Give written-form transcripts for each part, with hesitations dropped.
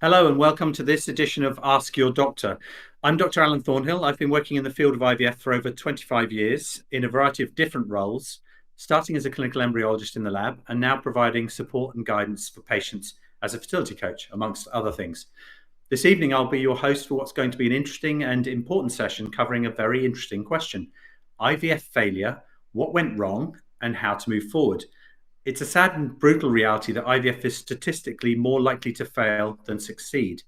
Hello and welcome to this edition of Ask Your Doctor. I'm Dr. Alan Thornhill. I've been working in the field of IVF for over 25 years in a variety of different roles, starting as a clinical embryologist in the lab and now providing support and guidance for patients as a fertility coach, amongst other things. This evening, I'll be your host for what's going to be an interesting and important session covering a very interesting question: IVF failure, what went wrong, and how to move forward. It's a sad and brutal reality that IVF is statistically more likely to fail than succeed.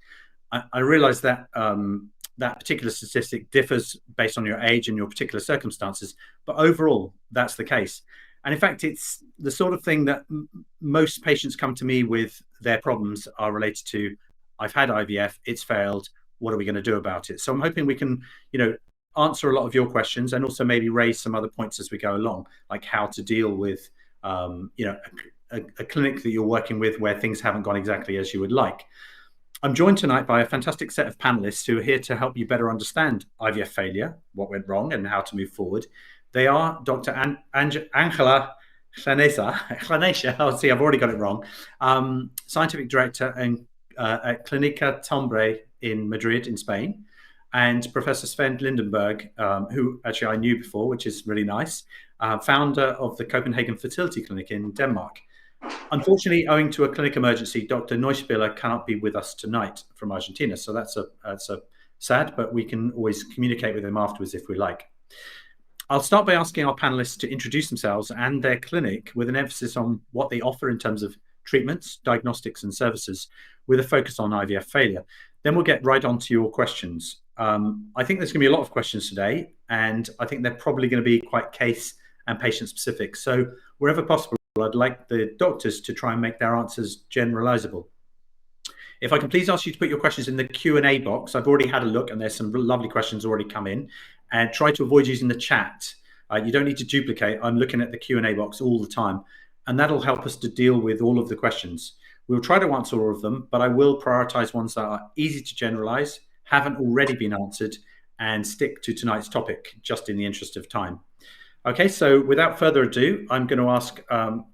I realize that that particular statistic differs based on your age and your particular circumstances, but overall, that's the case. And in fact, it's the sort of thing that most patients come to me with. Their problems are related to: I've had IVF, it's failed, what are we going to do about it? So I'm hoping we can, answer a lot of your questions and also maybe raise some other points as we go along, like how to deal with a clinic that you're working with where things haven't gone exactly as you would like. I'm joined tonight by a fantastic set of panelists who are here to help you better understand IVF failure, what went wrong, and how to move forward. They are Dr. Angela Llaneza, oh, see, I've already got it wrong, Scientific Director at Clínica Tambre in Madrid, in Spain, and Professor Svend Lindenberg, who actually I knew before, which is really nice, founder of the Copenhagen Fertility Clinic in Denmark. Unfortunately, owing to a clinic emergency, Dr. Neuspiller cannot be with us tonight from Argentina. So that's a sad, but we can always communicate with him afterwards if we like. I'll start by asking our panelists to introduce themselves and their clinic with an emphasis on what they offer in terms of treatments, diagnostics and services, with a focus on IVF failure. Then we'll get right on to your questions. I think there's going to be a lot of questions today, and I think they're probably going to be quite case and patient specific. So wherever possible, I'd like the doctors to try and make their answers generalizable. If I can please ask you to put your questions in the Q&A box. I've already had a look and there's some lovely questions already come in, and try to avoid using the chat. You don't need to duplicate. I'm looking at the Q&A box all the time, and that'll help us to deal with all of the questions. We'll try to answer all of them, but I will prioritize ones that are easy to generalize, haven't already been answered, and stick to tonight's topic, just in the interest of time. Okay, so without further ado, I'm going to ask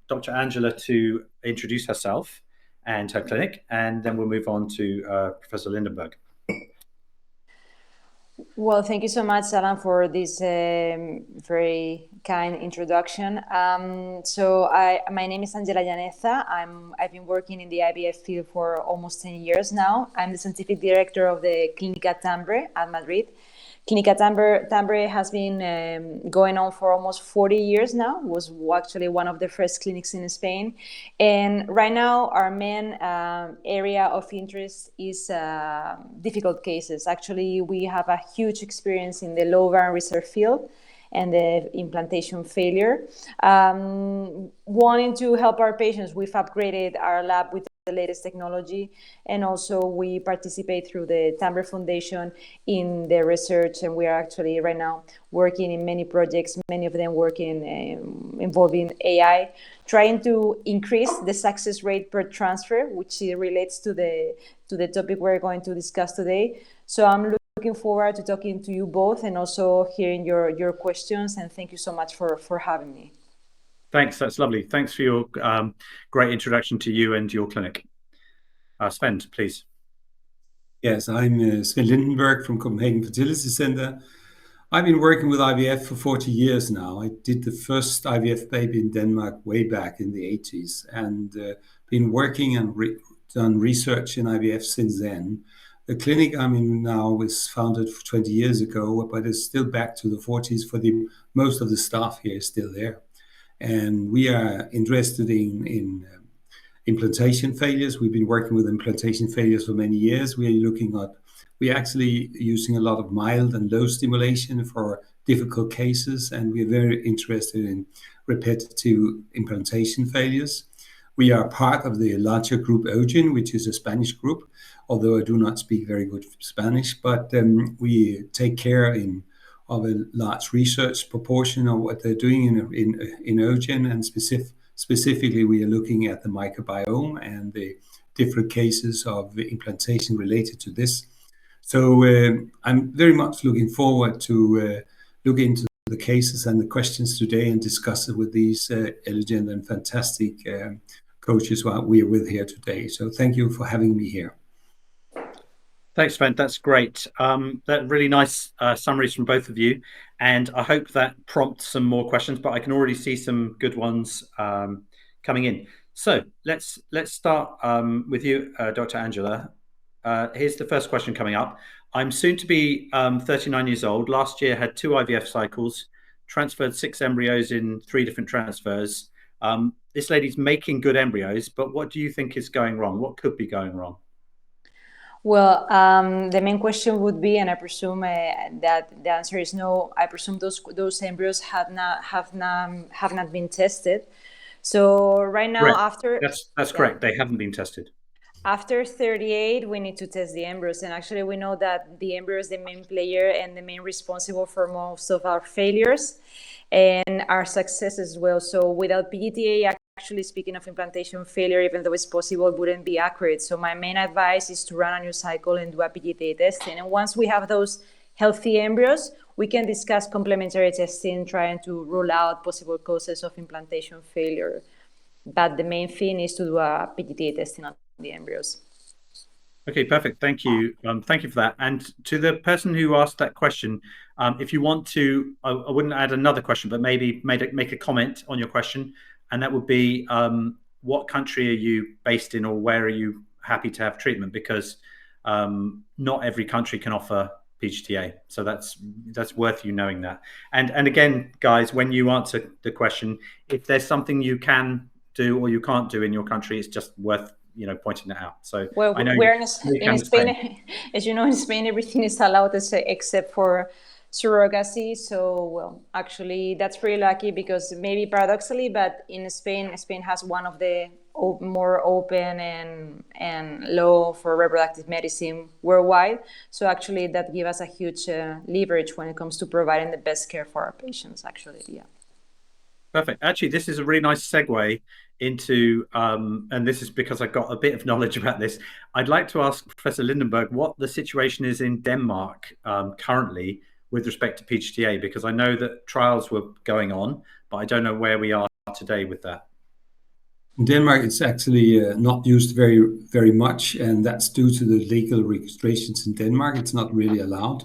Dr. Angela to introduce herself and her clinic, and then we'll move on to Professor Lindenberg. Well, thank you so much, Alan, for this very kind introduction. My name is Angela Llaneza. I've been working in the IVF field for almost 10 years now. I'm the scientific director of the Clínica Tambre at Madrid. Clínica Tambre has been going on for almost 40 years now. It was actually one of the first clinics in Spain. And right now, our main area of interest is difficult cases. Actually, we have a huge experience in the low ovarian reserve field and the implantation failure. Wanting to help our patients, we've upgraded our lab with the latest technology, and also we participate through the Tambre Foundation in the research, and we are actually right now working in many projects, many of them working involving AI, trying to increase the success rate per transfer, which relates to the topic we're going to discuss today. So I'm looking forward to talking to you both and also hearing your questions, and thank you so much for having me. Thanks, that's lovely. Thanks for your great introduction to you and your clinic. Svend, please. Yes, I'm Svend Lindenberg from Copenhagen Fertility Center. I've been working with IVF for 40 years now. I did the first IVF baby in Denmark way back in the 80s, and been working and done research in IVF since then. The clinic I'm in now was founded 20 years ago, but it's still back to the 40s. Most of the staff here is still there. And we are interested in implantation failures. We've been working with implantation failures for many years. We're actually using a lot of mild and low stimulation for difficult cases, and we're very interested in repetitive implantation failures. We are part of the larger group Eugin, which is a Spanish group, although I do not speak very good Spanish, but we take care of a large research proportion of what they're doing in Eugin, and specifically we are looking at the microbiome and the different cases of implantation related to this. So I'm very much looking forward to look into the cases and the questions today and discuss it with these elegant and fantastic coaches we are with here today. So thank you for having me here. Thanks, Svend. That's great. That really nice summaries from both of you, and I hope that prompts some more questions. But I can already see some good ones coming in. So let's start with you, Dr. Angela. Here's the first question coming up. I'm soon to be 39 years old. Last year had 2 IVF cycles, transferred 6 embryos in 3 different transfers. This lady's making good embryos, but what do you think is going wrong? What could be going wrong? Well, the main question would be, and I presume that the answer is no. I presume those embryos have not been tested. So right now, Correct. after That's correct. They haven't been tested. After 38, we need to test the embryos, and actually, we know that the embryo is the main player and the main responsible for most of our failures and our success as well. So without PGTA, actually speaking of implantation failure, even though it's possible, it wouldn't be accurate. So my main advice is to run a new cycle and do a PGTA testing. And once we have those healthy embryos, we can discuss complementary testing, trying to rule out possible causes of implantation failure. But the main thing is to do a PGTA testing on the embryos. Okay, perfect. Thank you. Thank you for that. And to the person who asked that question, if you want to, I wouldn't add another question, but maybe make a comment on your question, and that would be, what country are you based in, or where are you happy to have treatment? Because not every country can offer PGTA, so that's worth you knowing that. And again, guys, when you answer the question, if there's something you can do or you can't do in your country, it's just worth pointing that out. So well, I know we're in Spain, as you know, in Spain everything is allowed except for surrogacy. So well, actually that's pretty lucky, because maybe paradoxically, but in Spain has one of the more open and law for reproductive medicine worldwide. So actually that gives us a huge leverage when it comes to providing the best care for our patients, actually. Yeah. Perfect. Actually, this is a really nice segue into, and this is because I got a bit of knowledge about this. I'd like to ask Professor Lindenberg what the situation is in Denmark currently with respect to PGTA, because I know that trials were going on, but I don't know where we are today with that. In Denmark, it's actually not used very, very much, and that's due to the legal registrations in Denmark. It's not really allowed.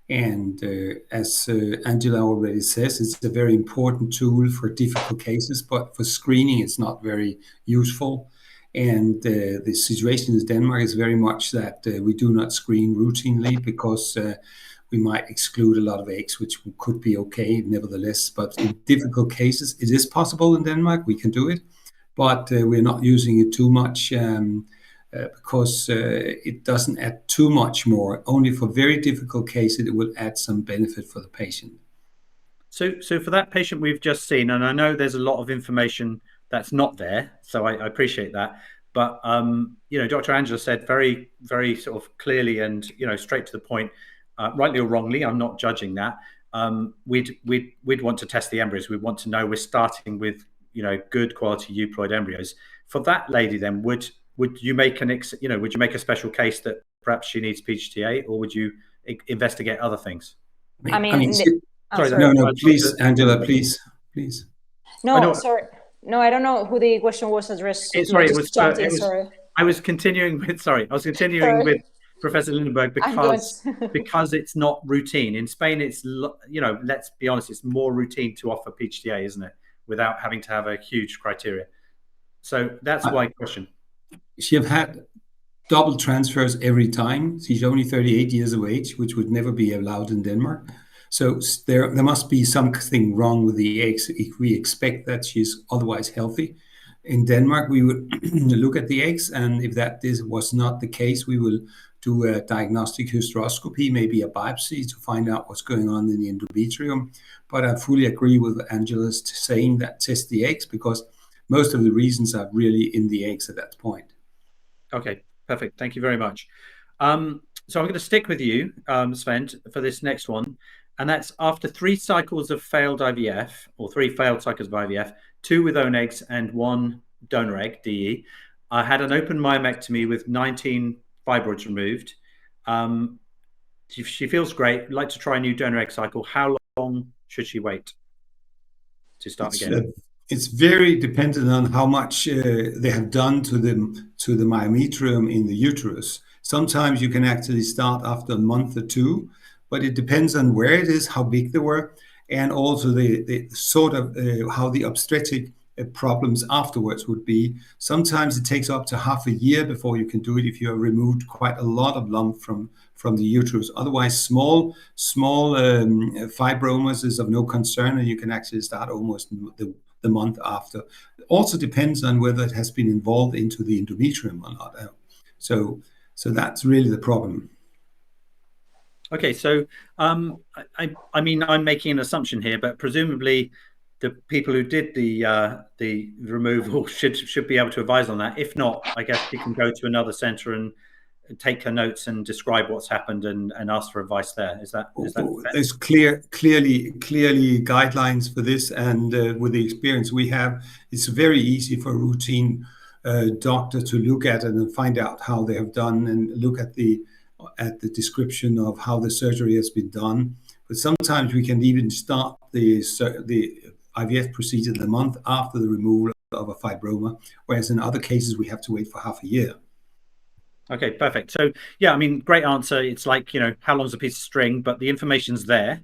And as Angela already says, it's a very important tool for difficult cases, but for screening, it's not very useful. And the situation in Denmark is very much that we do not screen routinely, because we might exclude a lot of eggs, which could be okay nevertheless. But in difficult cases, it is possible in Denmark, we can do it, but we're not using it too much. Because it doesn't add too much more. Only for very difficult cases, it will add some benefit for the patient. So for that patient we've just seen, and I know there's a lot of information that's not there, so I appreciate that. But Dr. Angela said very, very sort of clearly and straight to the point, rightly or wrongly, I'm not judging that. We'd want to test the embryos. We want to know we're starting with good quality euploid embryos. For that lady, then would you make a special case that perhaps she needs PGTA, or would you investigate other things? Sorry. No, please, Angela, please. No, sorry. No, I don't know who the question was addressed to. Sorry, Sorry. I was continuing with with Professor Lindenberg because it's not routine. In Spain, it's let's be honest, it's more routine to offer PGTA, isn't it? Without having to have a huge criteria. So that's my question. She have had double transfers every time. She's only 38 years of age, which would never be allowed in Denmark. So there must be something wrong with the eggs if we expect that she's otherwise healthy. In Denmark, we would look at the eggs, and if was not the case, we will do a diagnostic hysteroscopy, maybe a biopsy, to find out what's going on in the endometrium. But I fully agree with Angela's saying that test the eggs, because most of the reasons are really in the eggs at that point. Okay, perfect. Thank you very much. So I'm going to stick with you, Svend, for this next one. And that's after 3 cycles of failed IVF, or 3 failed cycles of IVF, 2 with own eggs and 1 donor egg, DE. I had an open myomectomy with 19 fibroids removed. She feels great. Would like to try a new donor egg cycle. How long should she wait to start again? It's very dependent on how much they have done to the myometrium in the uterus. Sometimes you can actually start after a month or two, but it depends on where it is, how big they were, and also the sort of how the obstetric problems afterwards would be. Sometimes it takes up to half a year before you can do it if you have removed quite a lot of lump from the uterus. Otherwise, small fibromas is of no concern, and you can actually start almost the month after. It also depends on whether it has been involved into the endometrium or not. So that's really the problem. Okay, so I mean, I'm making an assumption here, but presumably the people who did the removal should be able to advise on that. If not, I guess you can go to another centre and take her notes and describe what's happened and ask for advice there. Is that fair? There's clearly guidelines for this, and with the experience we have, it's very easy for a routine doctor to look at it and find out how they have done and look at the description of how the surgery has been done. But sometimes we can even start the IVF procedure the month after the removal of a fibroma, whereas in other cases we have to wait for half a year. Okay, perfect. So yeah, I mean, great answer. It's like, how long's a piece of string, but the information's there.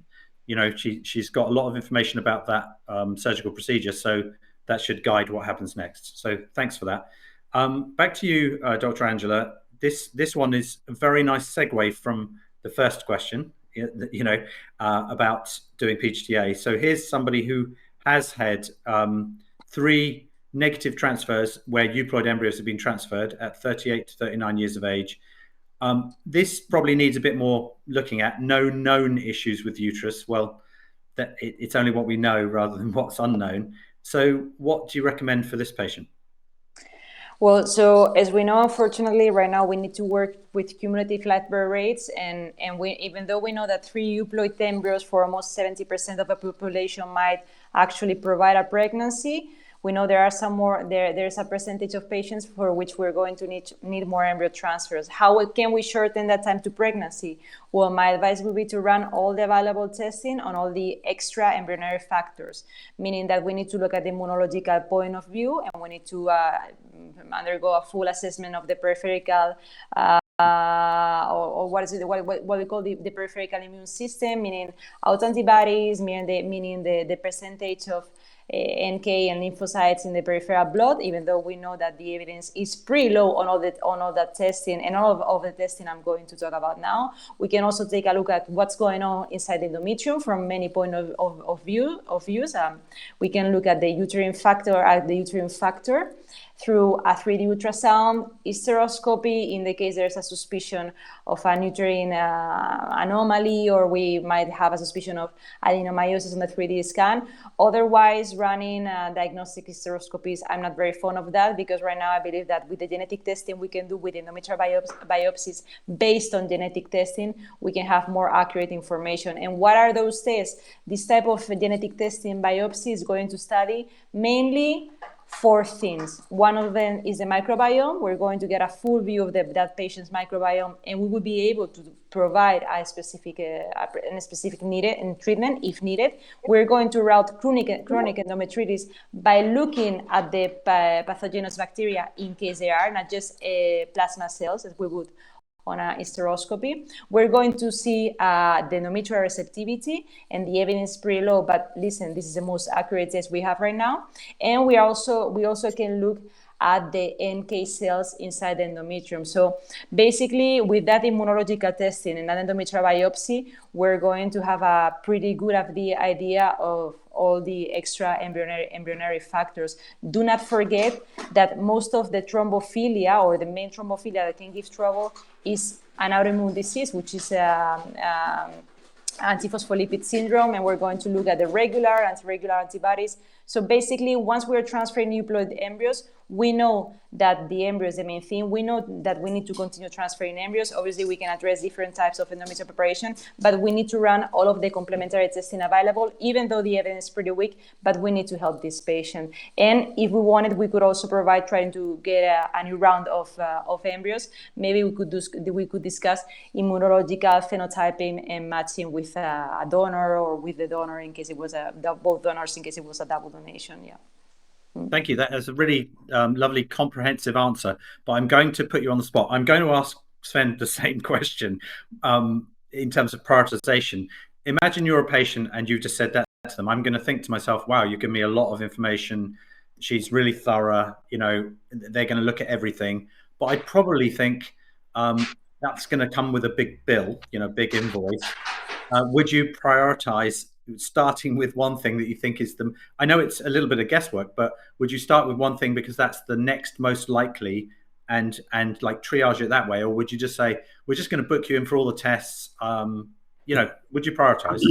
She's got a lot of information about that surgical procedure, so that should guide what happens next. So thanks for that. Back to you, Dr. Angela. This one is a very nice segue from the first question, about doing PGTA. So here's somebody who has had 3 negative transfers where euploid embryos have been transferred at 38 to 39 years of age. This probably needs a bit more looking at. No known issues with uterus. Well, it's only what we know rather than what's unknown. So what do you recommend for this patient? Well, so as we know, unfortunately, right now we need to work with cumulative live birth rates, and even though we know that 3 euploid embryos for almost 70% of the population might actually provide a pregnancy, we know there are some more. There's a percentage of patients for which we're going to need more embryo transfers. How can we shorten that time to pregnancy? Well, my advice would be to run all the available testing on all the extra embryonary factors, meaning that we need to look at the immunological point of view, and we need to undergo a full assessment of the peripheral or what we call the peripheral immune system, meaning autoantibodies, meaning the percentage of NK and lymphocytes in the peripheral blood, even though we know that the evidence is pretty low on all that testing and all of the testing I'm going to talk about now. We can also take a look at what's going on inside the endometrium from many points of views. We can look at the uterine factor through a 3D ultrasound, hysteroscopy in the case there's a suspicion of an uterine anomaly, or we might have a suspicion of adenomyosis on the 3D scan. Otherwise, running diagnostic hysteroscopies, I'm not very fond of that, because right now I believe that with the genetic testing we can do with endometrial biopsies based on genetic testing, we can have more accurate information. And what are those tests? This type of genetic testing biopsy is going to study mainly 4 things. One of them is the microbiome. We're going to get a full view of that patient's microbiome, and we will be able to provide a specific needed and treatment if needed. We're going to route chronic endometritis by looking at the pathogenous bacteria in case they are, not just plasma cells as we would on a hysteroscopy. We're going to see the endometrial receptivity, and the evidence is pretty low, but listen, this is the most accurate test we have right now. And we also can look at the NK cells inside the endometrium. So basically, with that immunological testing and that endometrial biopsy, we're going to have a pretty good idea of all the extra embryonary factors. Do not forget that most of the thrombophilia, or the main thrombophilia that can give trouble, is an autoimmune disease, which is antiphospholipid syndrome, and we're going to look at the regular and irregular antibodies. So basically, once we're transferring euploid embryos, we know that the embryo is the main thing. We know that we need to continue transferring embryos. Obviously, we can address different types of endometrial preparation, but we need to run all of the complementary testing available, even though the evidence is pretty weak, but we need to help this patient. And if we wanted, we could also provide, trying to get a new round of embryos. Maybe we could discuss immunological phenotyping and matching with a donor, or with the donor in case it was both donors in case it was a double donation. Yeah. Thank you. That is a really lovely, comprehensive answer. But I'm going to put you on the spot. I'm going to ask Sven the same question in terms of prioritization. Imagine you're a patient and you just said that to them. I'm going to think to myself, wow, you give me a lot of information. She's really thorough. You know, they're going to look at everything. But I probably think that's going to come with a big bill, you know, big invoice. Would you prioritize starting with one thing that you think is the, I know it's a little bit of guesswork, but would you start with one thing because that's the next most likely and like triage it that way? Or would you just say, we're just going to book you in for all the tests? You know, would you prioritize?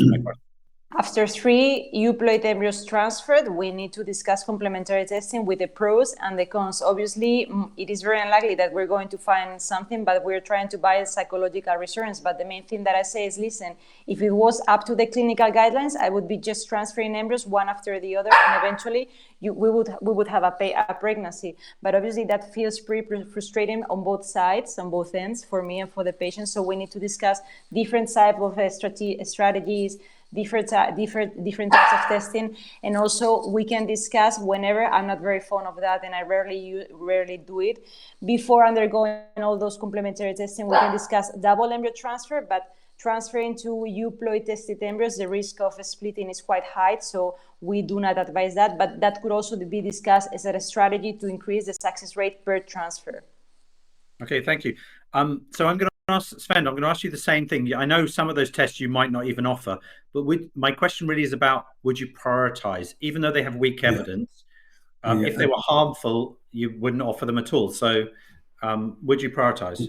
After 3 euploid embryos transferred, we need to discuss complementary testing with the pros and the cons. Obviously, it is very unlikely that we're going to find something, but we're trying to buy psychological reassurance. But the main thing that I say is, listen, if it was up to the clinical guidelines, I would be just transferring embryos one after the other, and eventually we would have a pregnancy. But obviously, that feels pretty frustrating on both sides, on both ends, for me and for the patient. So we need to discuss different type of strategies, different types of testing, and also we can discuss whenever. I'm not very fond of that, and I rarely do it. Before undergoing all those complementary testing, we can discuss double embryo transfer, but transferring to euploid tested embryos, the risk of splitting is quite high, so we do not advise that, but that could also be discussed as a strategy to increase the success rate per transfer. Okay, thank you. So I'm going to ask Svend, I'm going to ask you the same thing. I know some of those tests you might not even offer, but my question really is about, would you prioritize, even though they have weak evidence? If they were harmful, you wouldn't offer them at all. So would you prioritize?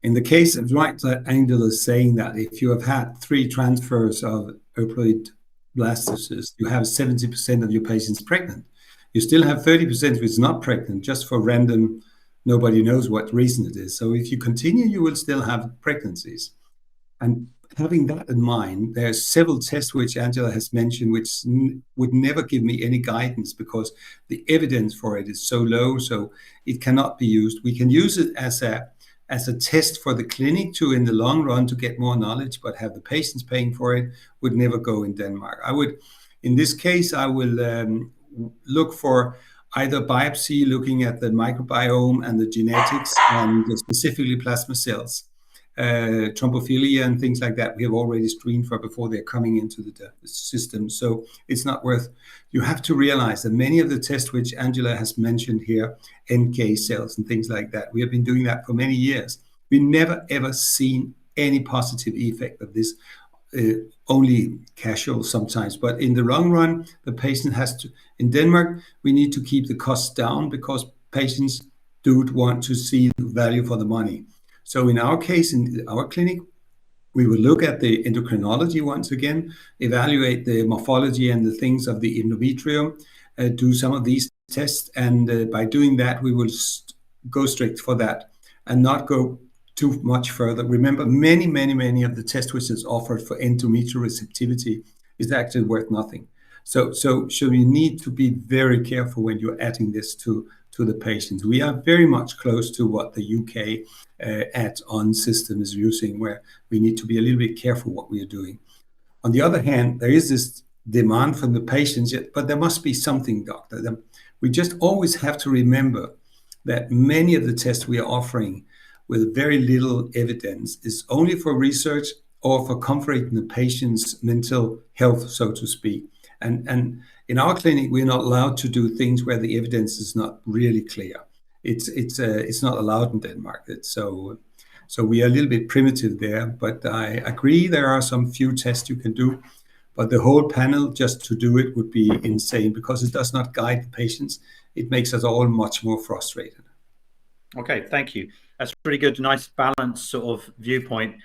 In the case of right that Angela is saying that if you have had 3 transfers of euploid blastocysts, you have 70% of your patients pregnant. You still have 30% who is not pregnant, just for random, nobody knows what reason it is. So if you continue, you will still have pregnancies. And having that in mind, there are several tests which Angela has mentioned, which would never give me any guidance because the evidence for it is so low, so it cannot be used. We can use it as a test for the clinic to, in the long run, to get more knowledge, but have the patients paying for it would never go in Denmark. In this case, I will look for either biopsy, looking at the microbiome and the genetics, and specifically plasma cells, thrombophilia and things like that. We have already screened for before they're coming into the system. So it's not worth. You have to realize that many of the tests which Angela has mentioned here, NK cells and things like that, we have been doing that for many years. We never ever seen any positive effect of this. Only casual sometimes, but in the long run, the patient has to. In Denmark, we need to keep the costs down because patients do want to see the value for the money. So in our case, in our clinic, we will look at the endocrinology once again, evaluate the morphology and the things of the endometrium, do some of these tests, and by doing that, we will go strict for that and not go too much further. Remember, many of the tests which is offered for endometrial receptivity is actually worth nothing. So you need to be very careful when you're adding this to the patients. We are very much close to what the UK add-on system is using, where we need to be a little bit careful what we are doing. On the other hand, there is this demand from the patients, but there must be something, doctor. We just always have to remember that many of the tests we are offering with very little evidence is only for research or for comforting the patient's mental health, so to speak. And in our clinic, we're not allowed to do things where the evidence is not really clear. It's not allowed in Denmark. So we are a little bit primitive there, but I agree there are some few tests you can do, but the whole panel just to do it would be insane because it does not guide the patients. It makes us all much more frustrated. Okay, thank you. That's really good, nice balanced sort of viewpoint.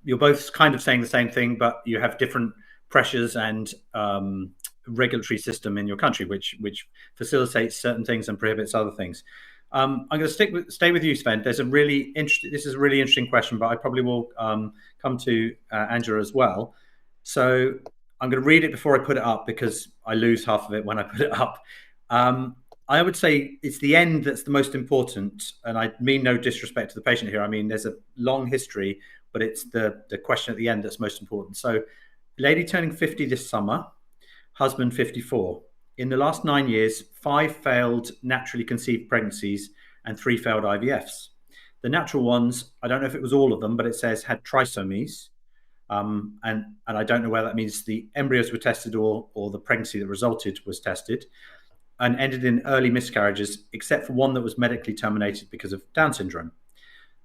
You're both kind of saying the same thing, but you have different pressures and regulatory system in your country, which facilitates certain things and prohibits other things. I'm going to stay with you, Svend. This is a really interesting question, but I probably will come to Angela as well. So I'm going to read it before I put it up because I lose half of it when I put it up. I would say it's the end that's the most important, and I mean no disrespect to the patient here. I mean, there's a long history, but it's the question at the end that's most important. So, lady turning 50 this summer, husband 54. in the last 9 years, 5 failed naturally conceived pregnancies and 3 failed IVFs. The natural ones, I don't know if it was all of them, but it says had trisomies. And I don't know whether that means the embryos were tested or the pregnancy that resulted was tested, and ended in early miscarriages, except for one that was medically terminated because of Down syndrome.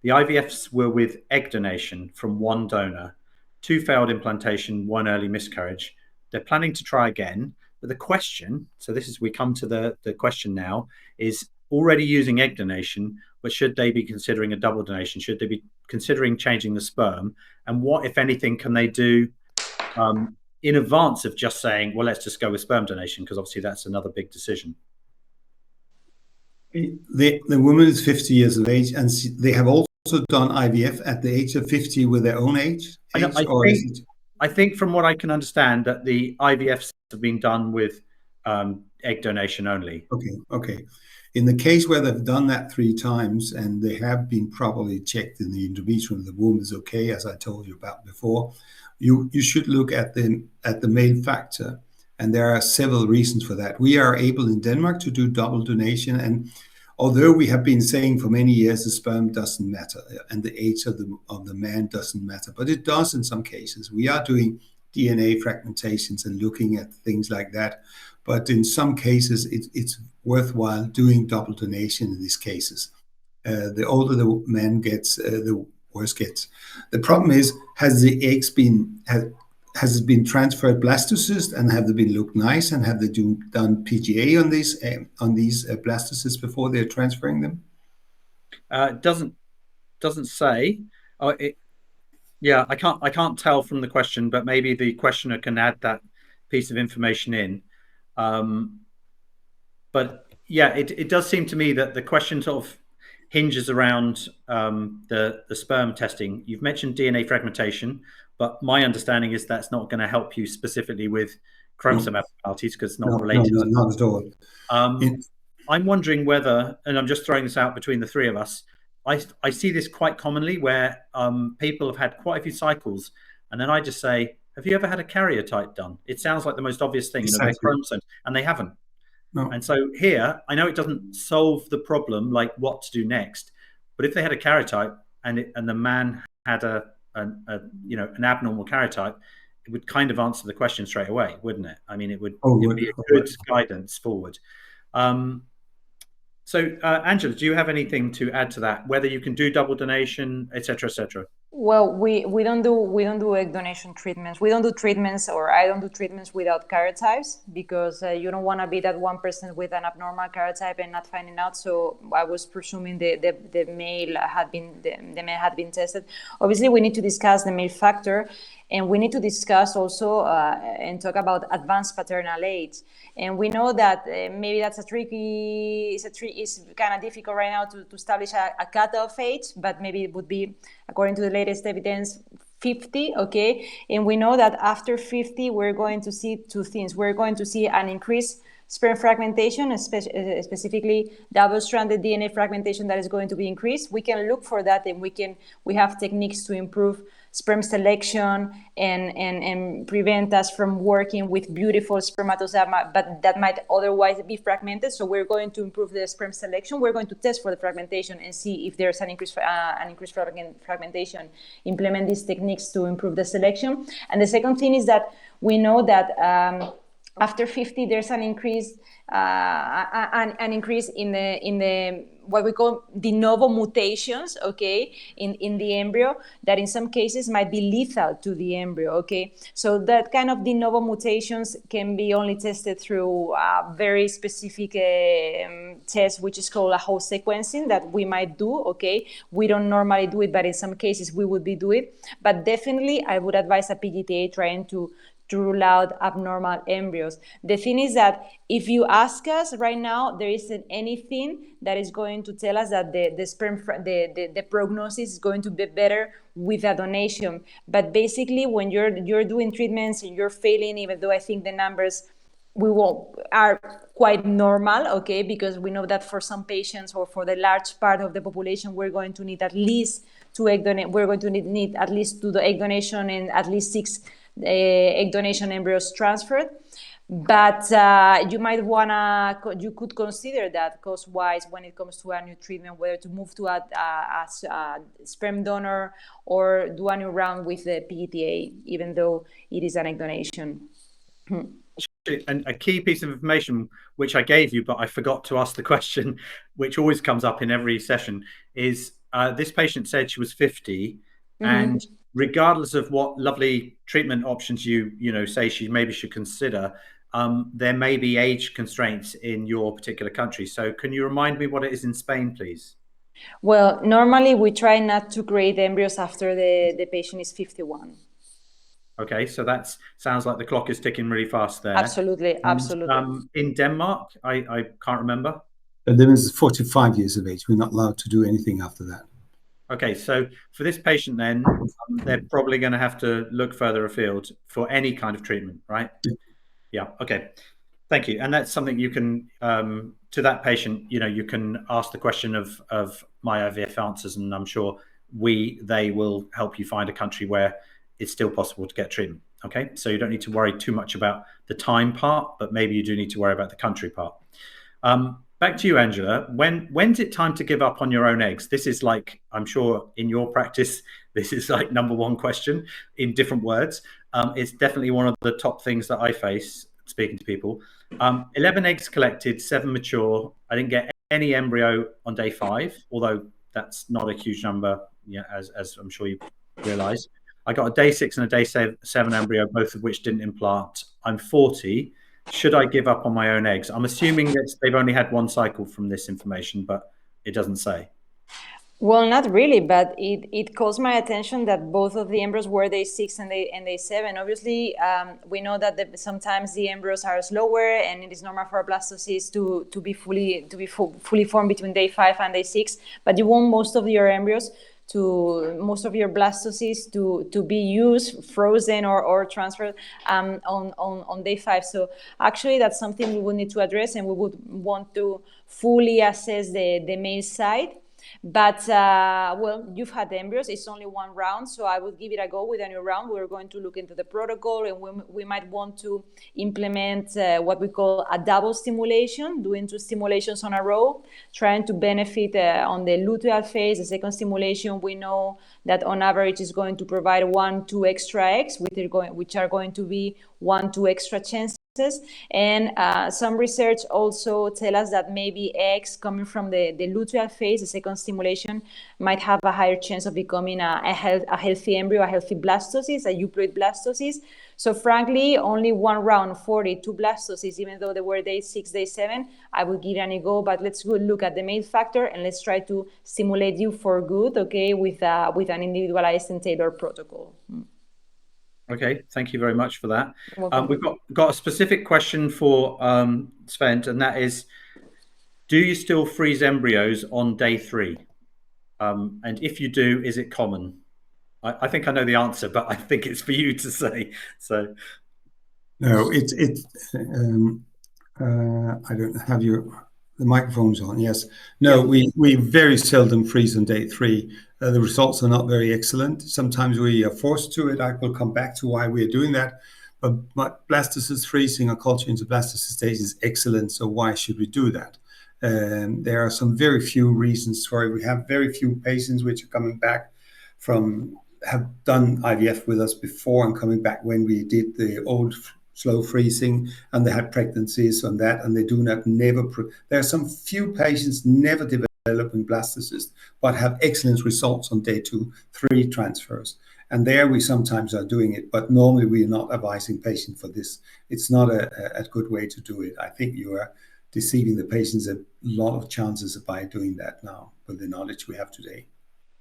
The IVFs were with egg donation from 1 donor, 2 failed implantation, 1 early miscarriage. They're planning to try again. But the question, so we come to the question now, is already using egg donation, but should they be considering a double donation? Should they be considering changing the sperm? And what, if anything, can they do in advance of just saying, well, let's just go with sperm donation? Because obviously that's another big decision. The woman is 50 years of age, and they have also done IVF at the age of 50 with their own age? I think from what I can understand that the IVFs have been done with egg donation only. Okay. In the case where they've done that 3 times and they have been properly checked in the endometrium, the womb is okay, as I told you about before, you should look at the male factor, and there are several reasons for that. We are able in Denmark to do double donation, and although we have been saying for many years the sperm doesn't matter and the age of the man doesn't matter, but it does in some cases. We are doing DNA fragmentations and looking at things like that, but in some cases it's worthwhile doing double donation in these cases. The older the man gets, the worse gets. The problem is, has it been transferred blastocyst, and have they been looked nice, and have they done PGA on these blastocysts before they're transferring them? It doesn't say. I can't tell from the question, but maybe the questioner can add that piece of information in. But yeah, it does seem to me that the question sort of hinges around the sperm testing. You've mentioned DNA fragmentation, but my understanding is that's not going to help you specifically with chromosome abnormalities because it's not related. No, not at all. I'm wondering whether, and I'm just throwing this out between the 3 of us, I see this quite commonly where people have had quite a few cycles, and then I just say, have you ever had a karyotype done? It sounds like the most obvious thing, exactly. Their chromosomes, and they haven't. No. And so here, I know it doesn't solve the problem, like what to do next, but if they had a karyotype and the man had an abnormal karyotype, it would kind of answer the question straight away, wouldn't it? I mean, it would be a good guidance forward. So, Angela, do you have anything to add to that? Whether you can do double donation, etc., etc. Well, we don't do egg donation treatments. We don't do treatments, or I don't do treatments without karyotypes, because you don't want to be that 1% with an abnormal karyotype and not finding out. So I was presuming the male had been tested. Obviously, we need to discuss the male factor, and we need to discuss also and talk about advanced paternal age. And we know that maybe that's it's kind of difficult right now to establish a cutoff age, but maybe it would be, according to the latest evidence, 50, okay? And we know that after 50, we're going to see 2 things. We're going to see an increased sperm fragmentation, specifically double-stranded DNA fragmentation that is going to be increased. We can look for that, and we have techniques to improve sperm selection and prevent us from working with beautiful spermatozoa, but that might otherwise be fragmented. So we're going to improve the sperm selection. We're going to test for the fragmentation and see if there's an increased fragmentation. Implement these techniques to improve the selection. And the second thing is that we know that after 50, there's an increase in the what we call de novo mutations, okay, in the embryo, that in some cases might be lethal to the embryo, okay? So that kind of de novo mutations can be only tested through a very specific test, which is called a whole sequencing, that we might do, okay? We don't normally do it, but in some cases we would be doing it. But definitely I would advise a PGTA trying to rule out abnormal embryos. The thing is that if you ask us right now, there isn't anything that is going to tell us that the prognosis is going to be better with a donation. But basically, when you're doing treatments and you're failing, even though I think the numbers are quite normal, okay, because we know that for some patients or for the large part of the population, we're going to need at least 2 egg donation. We're going to need at least 2 egg donation and at least 6 egg donation embryos transferred. But you could consider that cost-wise when it comes to a new treatment, whether to move to a sperm donor or do a new round with the PETA, even though it is an egg donation. And a key piece of information which I gave you, but I forgot to ask the question, which always comes up in every session, is this patient said she was 50, and regardless of what lovely treatment options you say she maybe should consider, there may be age constraints in your particular country. So can you remind me what it is in Spain, please? Well, normally we try not to create embryos after the patient is 51. Okay, so that sounds like the clock is ticking really fast there. Absolutely, absolutely. In Denmark, I can't remember. The limit is 45 years of age. We're not allowed to do anything after that. Okay, so for this patient then, they're probably going to have to look further afield for any kind of treatment, right? Yeah, okay. Thank you. And that's something you can, to that patient, you can ask the question of my IVF answers, and I'm sure they will help you find a country where it's still possible to get treatment. Okay, so you don't need to worry too much about the time part, but maybe you do need to worry about the country part. Back to you, Angela. When's it time to give up on your own eggs? This is like, I'm sure in your practice, this is like number one question in different words. It's definitely one of the top things that I face speaking to people. 11 eggs collected, 7 mature. I didn't get any embryo on day 5, although that's not a huge number, as I'm sure you realize. I got a day 6 and a day 7 embryo, both of which didn't implant. I'm 40. Should I give up on my own eggs? I'm assuming that they've only had one cycle from this information, but it doesn't say. Well, not really, but it calls my attention that both of the embryos were day 6 and day 7. Obviously, we know that sometimes the embryos are slower, and it is normal for blastocysts to be fully formed between day 5 and day 6. But you want most of your blastocysts to be used, frozen or transferred on day 5. So actually, that's something we would need to address, and we would want to fully assess the male side. But well, you've had the embryos. It's only one round, so I would give it a go with a new round. We're going to look into the protocol, and we might want to implement what we call a double stimulation, doing 2 stimulations on a row, trying to benefit on the luteal phase. The second stimulation, we know that on average is going to provide 1-2 extra eggs, which are going to be 1-2 extra chances. And some research also tell us that maybe eggs coming from the luteal phase, the second stimulation, might have a higher chance of becoming a healthy embryo, a healthy blastocyst, a euploid blastocyst. So frankly, only one round, 42 blastocysts, even though they were day 6, day 7, I would give it a go. But let's go look at the male factor, and let's try to stimulate you for good, okay, with an individualized and tailored protocol. Okay, thank you very much for that. We've got a specific question for Svend, and that is, do you still freeze embryos on day 3? And if you do, is it common? I think I know the answer, but I think it's for you to say. So, no, I don't have the microphone's on. Yes, no, yeah. We very seldom freeze on day 3. The results are not very excellent. Sometimes we are forced to it. I will come back to why we are doing that. But blastocyst freezing or culture into blastocyst stage is excellent. So why should we do that? There are some very few reasons for it. We have very few patients which are coming back have done IVF with us before and coming back when we did the old slow freezing, and they had pregnancies on that, and they do not there are some few patients never developing blastocyst, but have excellent results on day 2, 3 transfers. And there we sometimes are doing it, but normally we are not advising patients for this. It's not a good way to do it. I think you are deceiving the patients a lot of chances by doing that now with the knowledge we have today.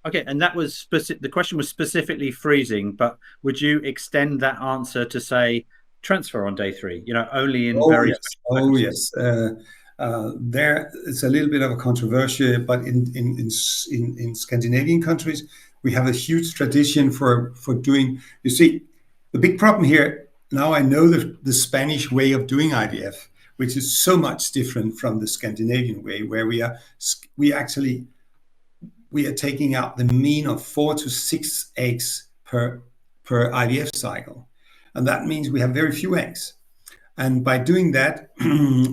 Okay, and that was the question was specifically freezing, but would you extend that answer to say transfer on day 3? Only in yes. There it's a little bit of a controversy, but in Scandinavian countries we have a huge tradition for doing. You see, the big problem here now. I know the Spanish way of doing IVF, which is so much different from the Scandinavian way, where we are taking out the mean of 4 to 6 eggs per IVF cycle, and that means we have very few eggs. And by doing that,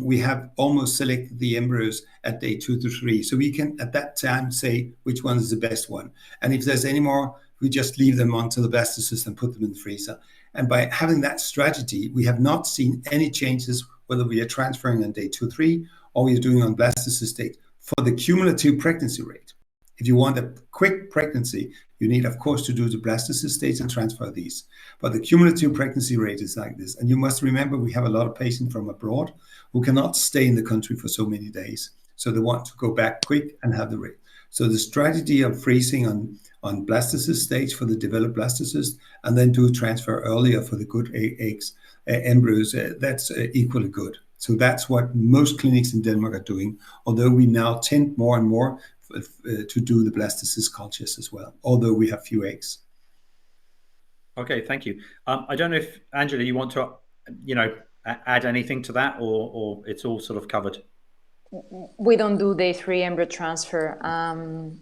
we have almost selected the embryos at day 2 to 3. So we can, at that time, say which one is the best one. And if there's any more, we just leave them onto the blastocyst and put them in the freezer. And by having that strategy, we have not seen any changes, whether we are transferring on day 2, 3, or we are doing on blastocyst date, for the cumulative pregnancy rate. If you want a quick pregnancy, you need, of course, to do the blastocyst stage and transfer these. But the cumulative pregnancy rate is like this. And you must remember, we have a lot of patients from abroad who cannot stay in the country for so many days. So they want to go back quick and have the rate. So the strategy of freezing on blastocyst stage for the developed blastocyst, and then do transfer earlier for the good eggs, embryos, that's equally good. So that's what most clinics in Denmark are doing, although we now tend more and more to do the blastocyst cultures as well, although we have few eggs. Okay, thank you. I don't know if, Angela, you want to, add anything to that, or it's all sort of covered? We don't do day 3 embryo transfer,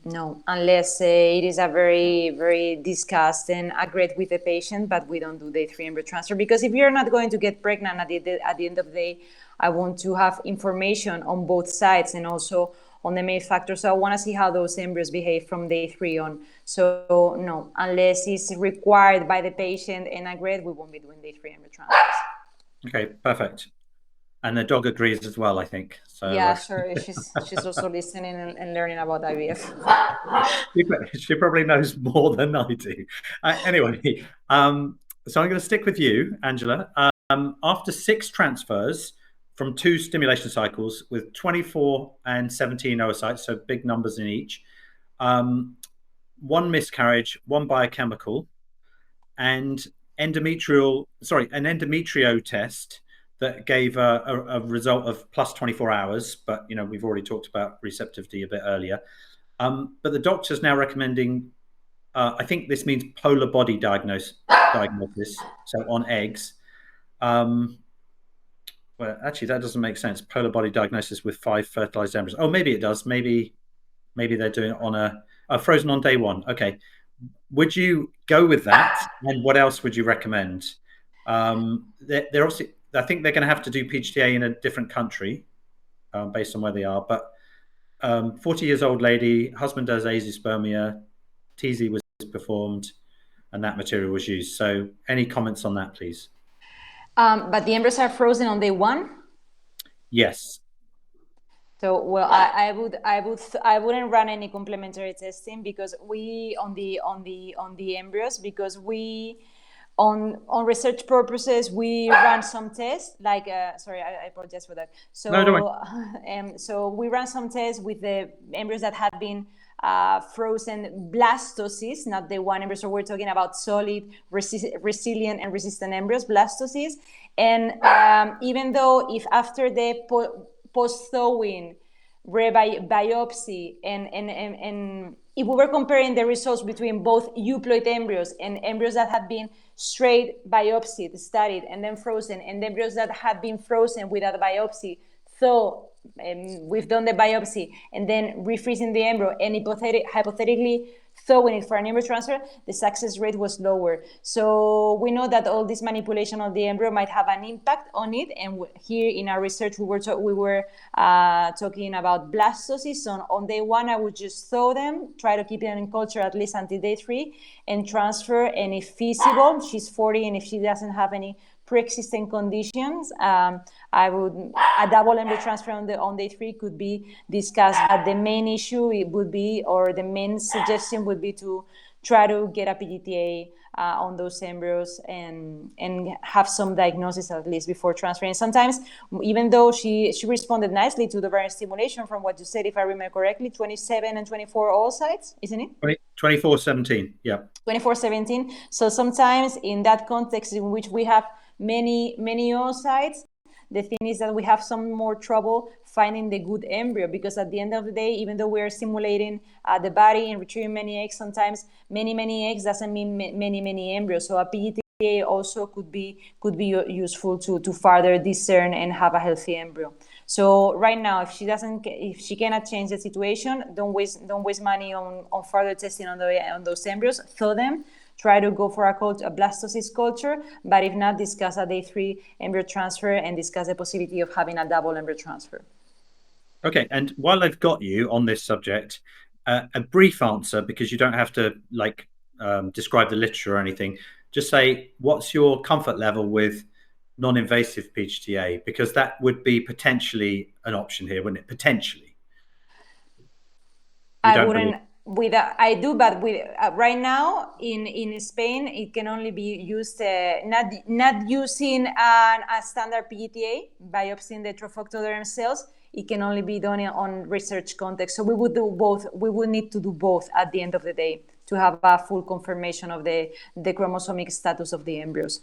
no, unless it is a very, very discussed and agreed with the patient, but we don't do day 3 embryo transfer, because if you're not going to get pregnant at the end of the day, I want to have information on both sides and also on the male factor. So I want to see how those embryos behave from day 3 on. So no, unless it's required by the patient and agreed, we won't be doing day 3 embryo transfers. Okay, perfect. And the dog agrees as well, I think. So yeah, sure. She's also listening and learning about IVF. She probably knows more than I do. Anyway, so I'm going to stick with you, Angela. After 6 transfers from 2 stimulation cycles with 24 and 17 oocytes, so big numbers in each, 1 miscarriage, 1 biochemical, and an endometrio test that gave a result of plus 24 hours. But, we've already talked about receptivity a bit earlier. But the doctor's now recommending, I think this means polar body diagnosis, so on eggs. Well, actually, that doesn't make sense. Polar body diagnosis with 5 fertilized embryos. Oh, maybe it does. Maybe they're doing it on a frozen on day 1. Okay. Would you go with that? And what else would you recommend? They're also, I think they're going to have to do PGTA in a different country based on where they are. But 40 years old lady, husband does azoospermia, TZ was performed, and that material was used. So any comments on that, please? But the embryos are frozen on day 1? Yes. So, well, I wouldn't run any complementary testing, because we on the embryos, because we on research purposes we run some tests, like sorry, I apologize for that. So no, don't worry. So we run some tests with the embryos that have been frozen blastocysts, not the 1 embryo. So we're talking about solid, resilient and resistant embryos, blastocysts. And even though if after the post-thawing biopsy and if we were comparing the results between both euploid embryos and embryos that have been straight biopsied, studied, and then frozen, and embryos that have been frozen without a biopsy, so we've done the biopsy and then refreezing the embryo and hypothetically thawing it for an embryo transfer, the success rate was lower. So we know that all this manipulation of the embryo might have an impact on it. And here in our research, we were talking about blastocysts. On day 1, I would just thaw them, try to keep them in culture at least until day 3, and transfer. And if feasible, she's 40, and if she doesn't have any pre-existing conditions, a double embryo transfer on day 3 could be discussed. But the main issue would be, or the main suggestion would be, to try to get a PGTA on those embryos and have some diagnosis at least before transferring. Sometimes, even though she responded nicely to the variant stimulation, from what you said, if I remember correctly, 27 and 24 oocytes, isn't it? 24-17, yeah. 24-17. So sometimes in that context in which we have many oocytes, the thing is that we have some more trouble finding the good embryo, because at the end of the day, even though we're stimulating the body and retrieving many eggs, sometimes many eggs doesn't mean many embryos. So a PGTA also could be useful to further discern and have a healthy embryo. So right now, if she cannot change the situation, don't waste money on further testing on those embryos. Thaw them, try to go for a blastocyst culture, but if not, discuss a day 3 embryo transfer and discuss the possibility of having a double embryo transfer. Okay, and while I've got you on this subject, a brief answer, because you don't have to describe the literature or anything. Just say, what's your comfort level with non-invasive PGTA? Because that would be potentially an option here, wouldn't it? Potentially. I wouldn't. I do, but right now in Spain, it can only be used not using a standard PGTA, biopsying the trophoctoderm cells. It can only be done on research context. So we would do both. We would need to do both at the end of the day to have a full confirmation of the chromosomic status of the embryos.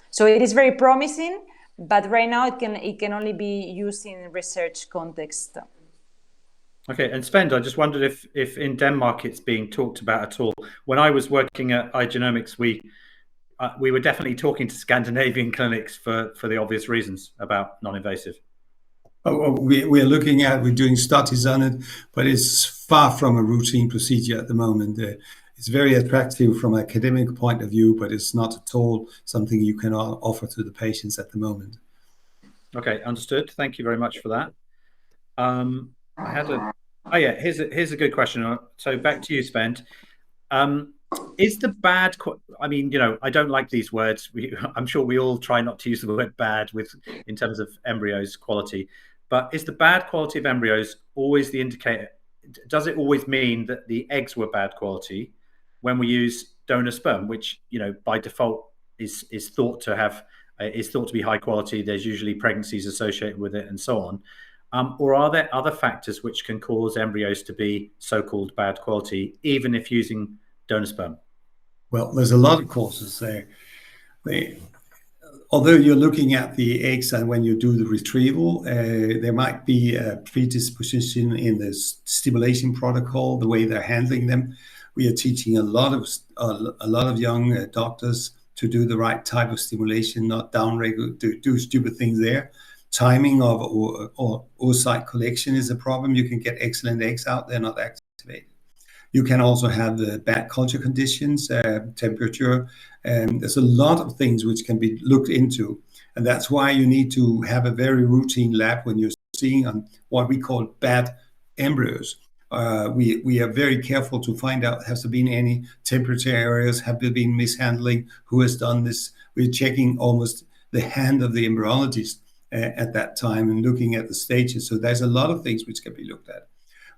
So it is very promising, but right now it can only be used in research context. Okay, and Svend, I just wondered if in Denmark it's being talked about at all. When I was working at iGenomics, we were definitely talking to Scandinavian clinics for the obvious reasons about non-invasive. We're doing studies on it, but it's far from a routine procedure at the moment. It's very attractive from an academic point of view, but it's not at all something you can offer to the patients at the moment. Okay, understood. Thank you very much for that. Here's a good question. So back to you, Svend. Is the bad? I mean, I don't like these words. I'm sure we all try not to use the word bad in terms of embryos quality. But is the bad quality of embryos always the indicator? Does it always mean that the eggs were bad quality when we use donor sperm, which by default is thought to be high quality? There's usually pregnancies associated with it, and so on. Or are there other factors which can cause embryos to be so-called bad quality, even if using donor sperm? Well, there's a lot of causes there. Although you're looking at the eggs and when you do the retrieval, there might be a predisposition in the stimulation protocol, the way they're handling them. We are teaching a lot of young doctors to do the right type of stimulation, not downregulate, do stupid things there. Timing of oocyte collection is a problem. You can get excellent eggs out, they're not activated. You can also have the bad culture conditions, temperature, and there's a lot of things which can be looked into. And that's why you need to have a very routine lab when you're seeing on what we call bad embryos. We are very careful to find out, has there been any temperature errors? Have there been mishandling? Who has done this? We're checking almost the hand of the embryologist at that time and looking at the stages. So there's a lot of things which can be looked at.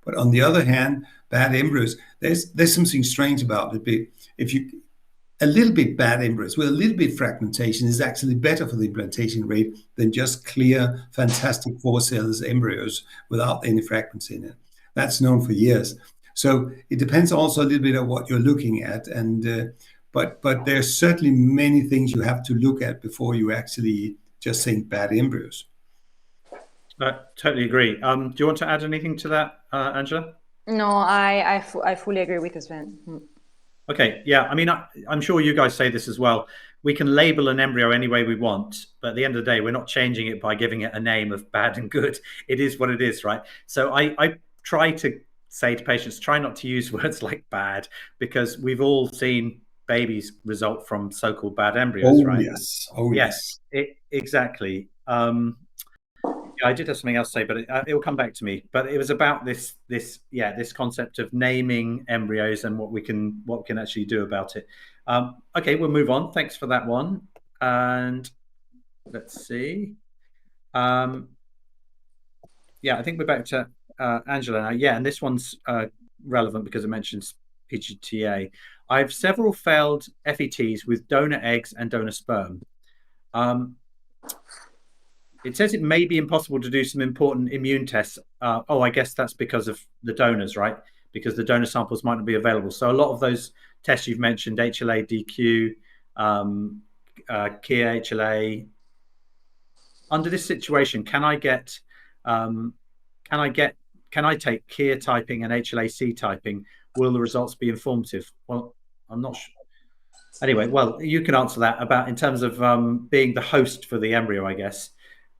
But on the other hand, bad embryos, there's something strange about it. A little bit bad embryos with a little bit fragmentation is actually better for the implantation rate than just clear, fantastic 4 cells embryos without any fragments in it. That's known for years. So it depends also a little bit on what you're looking at. And but there's certainly many things you have to look at before you actually just think bad embryos. I totally agree. Do you want to add anything to that, Angela? No, I fully agree with Svend. Okay, yeah. I mean, I'm sure you guys say this as well. We can label an embryo any way we want, but at the end of the day, we're not changing it by giving it a name of bad and good. It is what it is, right? So I try to say to patients, try not to use words like bad, because we've all seen babies result from so-called bad embryos, right? Yes. Oh, yes. Exactly. I did have something else to say, but it will come back to me. But it was about this concept of naming embryos and what we can actually do about it. Okay, we'll move on. Thanks for that one. And let's see. I think we're back to Angela now. Yeah, and this one's relevant because it mentions PGTA. I have several failed FETs with donor eggs and donor sperm. It says it may be impossible to do some important immune tests. I guess that's because of the donors, right? Because the donor samples might not be available. So a lot of those tests you've mentioned, HLA, DQ, KIR, HLA. Under this situation, can I take KIR typing and HLA-C typing? Will the results be informative? Well, I'm not sure. Anyway, well, you can answer that in terms of being the host for the embryo, I guess.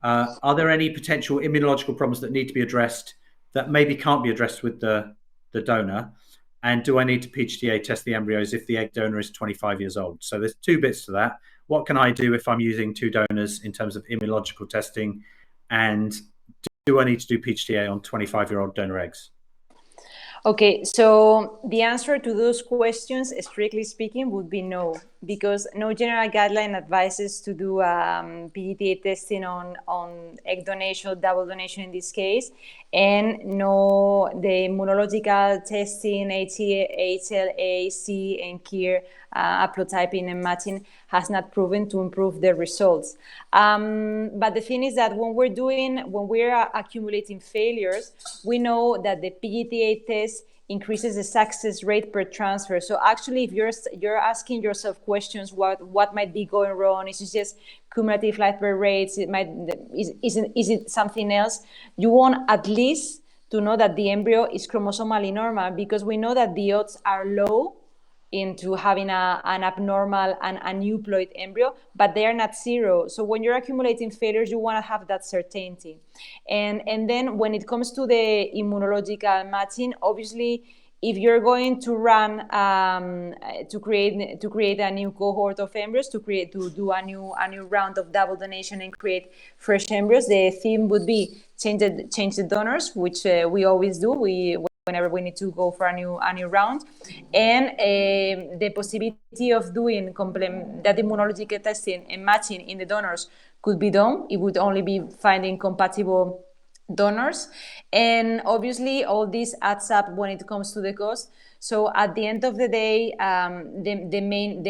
Are there any potential immunological problems that need to be addressed that maybe can't be addressed with the donor? And do I need to PGTA test the embryos if the egg donor is 25 years old? So there's two bits to that. What can I do if I'm using two donors in terms of immunological testing? And do I need to do PGTA on 25-year-old donor eggs? Okay, so the answer to those questions, strictly speaking, would be no, because no general guideline advises to do PGTA testing on egg donation, double donation in this case, and no, the immunological testing, HLA, C, and KIR, haplotyping and matching has not proven to improve the results. But the thing is that when we're accumulating failures, we know that the PGTA test increases the success rate per transfer. So actually, if you're asking yourself questions, what might be going wrong? Is it just cumulative live birth rates? Is it something else? You want at least to know that the embryo is chromosomally normal, because we know that the odds are low into having an abnormal and aneuploid embryo, but they are not zero. So when you're accumulating failures, you want to have that certainty. And then when it comes to the immunological matching, obviously, if you're going to run to create a new cohort of embryos, to do a new round of double donation and create fresh embryos, the theme would be change the donors, which we always do. Whenever we need to go for a new round, and the possibility of doing that immunological testing and matching in the donors could be done. It would only be finding compatible donors, and obviously all this adds up when it comes to the cost. So at the end of the day, the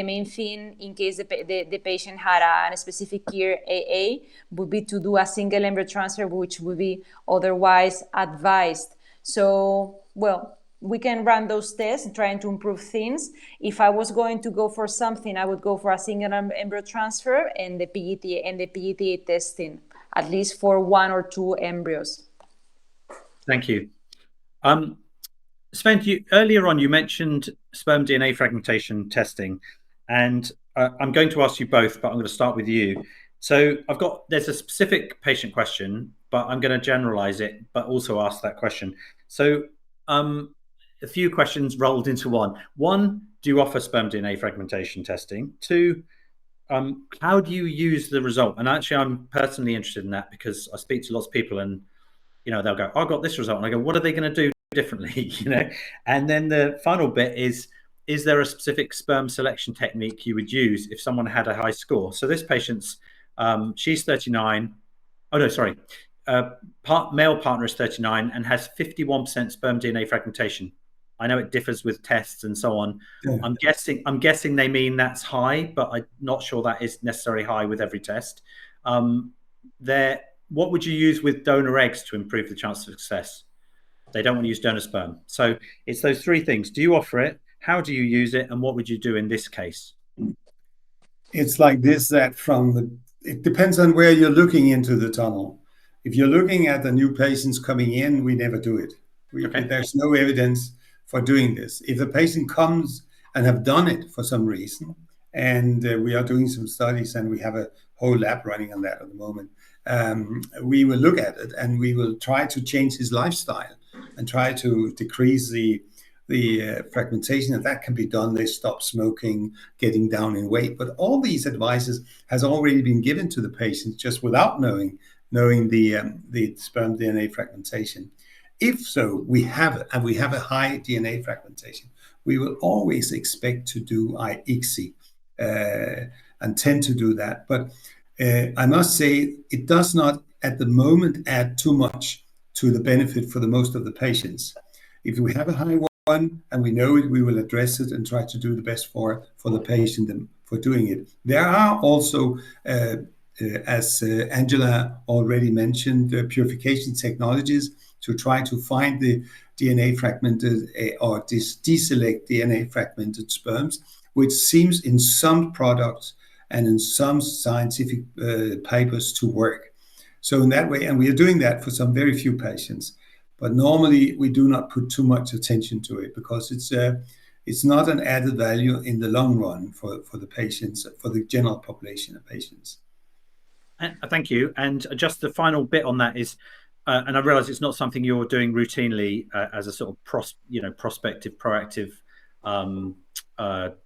main thing, in case the patient had a specific KIR AA, would be to do a single embryo transfer, which would be otherwise advised. So, well, we can run those tests trying to improve things. If I was going to go for something, I would go for a single embryo transfer and the PGTA testing, at least for one or two embryos. Thank you. Svend, earlier on you mentioned sperm DNA fragmentation testing, and I'm going to ask you both, but I'm going to start with you. So there's a specific patient question, but I'm going to generalize it, but also ask that question. So a few questions rolled into one. One, do you offer sperm DNA fragmentation testing? Two, how do you use the result? And actually, I'm personally interested in that, because I speak to lots of people and, they'll go, I got this result. And I go, what are they going to do differently? And then the final bit is there a specific sperm selection technique you would use if someone had a high score? So this patient's, she's 39. Oh, no, sorry. Male partner is 39 and has 51% sperm DNA fragmentation. I know it differs with tests and so on. Yeah. I'm guessing they mean that's high, but I'm not sure that is necessarily high with every test. What would you use with donor eggs to improve the chance of success? They don't want to use donor sperm. So it's those three things. Do you offer it? How do you use it? And what would you do in this case? It's like this, it depends on where you're looking into the tunnel. If you're looking at the new patients coming in, we never do it. There's no evidence for doing this. If a patient comes and have done it for some reason, and we are doing some studies and we have a whole lab running on that at the moment, we will look at it and we will try to change his lifestyle and try to decrease the fragmentation. And that can be done. They stop smoking, getting down in weight. But all these advices has already been given to the patients just without knowing the sperm DNA fragmentation. If so, we have a high DNA fragmentation, we will always expect to do ICSI and tend to do that. But I must say, it does not at the moment add too much to the benefit for the most of the patients. If we have a high one and we know it, we will address it and try to do the best for the patient and for doing it. There are also, as Angela already mentioned, purification technologies to try to find the DNA fragmented or deselect DNA fragmented sperms, which seems in some products and in some scientific papers to work. So in that way, and we are doing that for some very few patients, but normally we do not put too much attention to it because it's not an added value in the long run for the patients, for the general population of patients. Thank you. And just the final bit on that is, and I realize it's not something you're doing routinely as a sort of prospective, proactive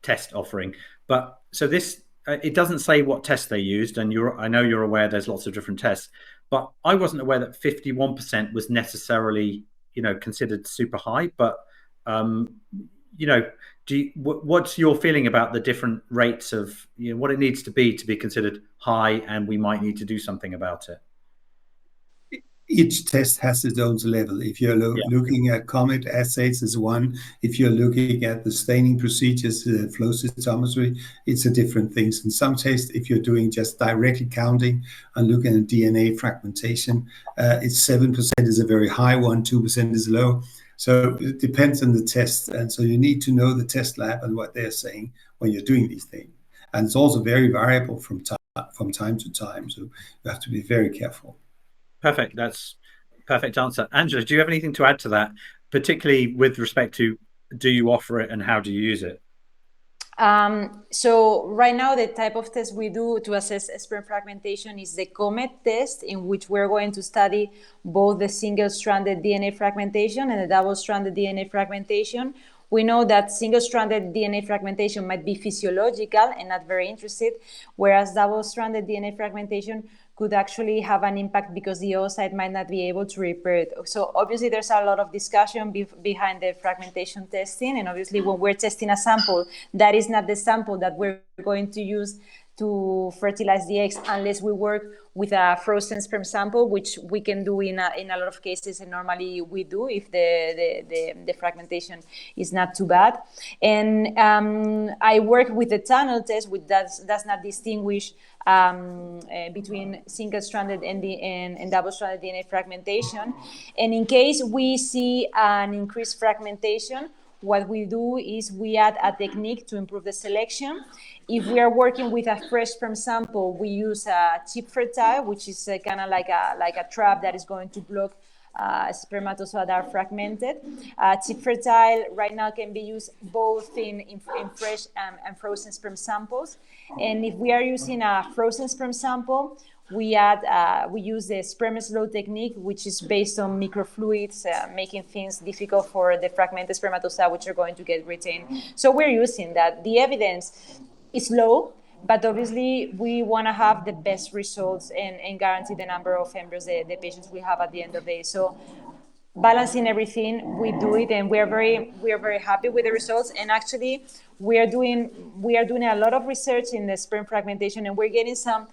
test offering. But so this, it doesn't say what test they used, and I know you're aware there's lots of different tests, but I wasn't aware that 51% was necessarily, considered super high. But what's your feeling about the different rates of what it needs to be considered high, and we might need to do something about it? Each test has its own level. If you're looking at COMET assays as one, if you're looking at the staining procedures, flow cytometry, it's a different things. In some tests, if you're doing just directly counting and looking at DNA fragmentation, it's 7% is a very high one, 2% is low. So it depends on the test. And so you need to know the test lab and what they're saying when you're doing these things. And it's also very variable from time to time. So you have to be very careful. Perfect. That's perfect answer. Angela, do you have anything to add to that, particularly with respect to do you offer it and how do you use it? So right now, the type of test we do to assess sperm fragmentation is the COMET test, in which we're going to study both the single-stranded DNA fragmentation and the double-stranded DNA fragmentation. We know that single-stranded DNA fragmentation might be physiological and not very interested, whereas double-stranded DNA fragmentation could actually have an impact because the oocyte might not be able to repair it. So obviously there's a lot of discussion behind the fragmentation testing, and obviously when we're testing a sample, that is not the sample that we're going to use to fertilize the eggs unless we work with a frozen sperm sample, which we can do in a lot of cases, and normally we do if the fragmentation is not too bad. And I work with the tunnel test, which does not distinguish between single-stranded and double-stranded DNA fragmentation. And in case we see an increased fragmentation, what we do is we add a technique to improve the selection. If we are working with a fresh sperm sample, we use a chip fertile, which is kind of like a trap that is going to block spermatozoa that are fragmented. Chip fertile right now can be used both in fresh and frozen sperm samples. And if we are using a frozen sperm sample, we use the sperm slow technique, which is based on microfluids, making things difficult for the fragmented spermatozoa, which are going to get retained. So we're using that. The evidence is low, but obviously we want to have the best results and guarantee the number of embryos the patients will have at the end of the day. So balancing everything, we do it, and we are very happy with the results. And actually, we are doing a lot of research in the sperm fragmentation, and we're getting some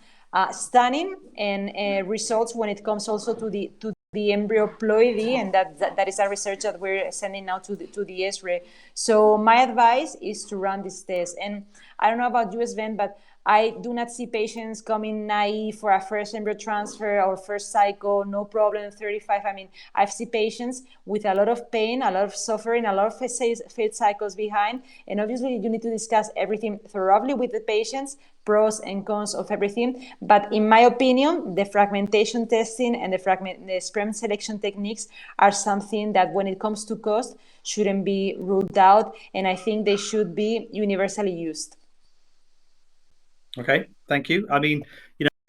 stunning and results when it comes also to the embryo ploidy, and that is a research that we're sending now to the ESRE. So my advice is to run this test. And I don't know about you, Svend, but I do not see patients coming naive for a first embryo transfer or first cycle, no problem, 35. I mean, I've seen patients with a lot of pain, a lot of suffering, a lot of failed cycles behind. And obviously, you need to discuss everything thoroughly with the patients, pros and cons of everything. But in my opinion, the fragmentation testing and the sperm selection techniques are something that, when it comes to cost, shouldn't be ruled out. And I think they should be universally used. Okay, thank you. I mean,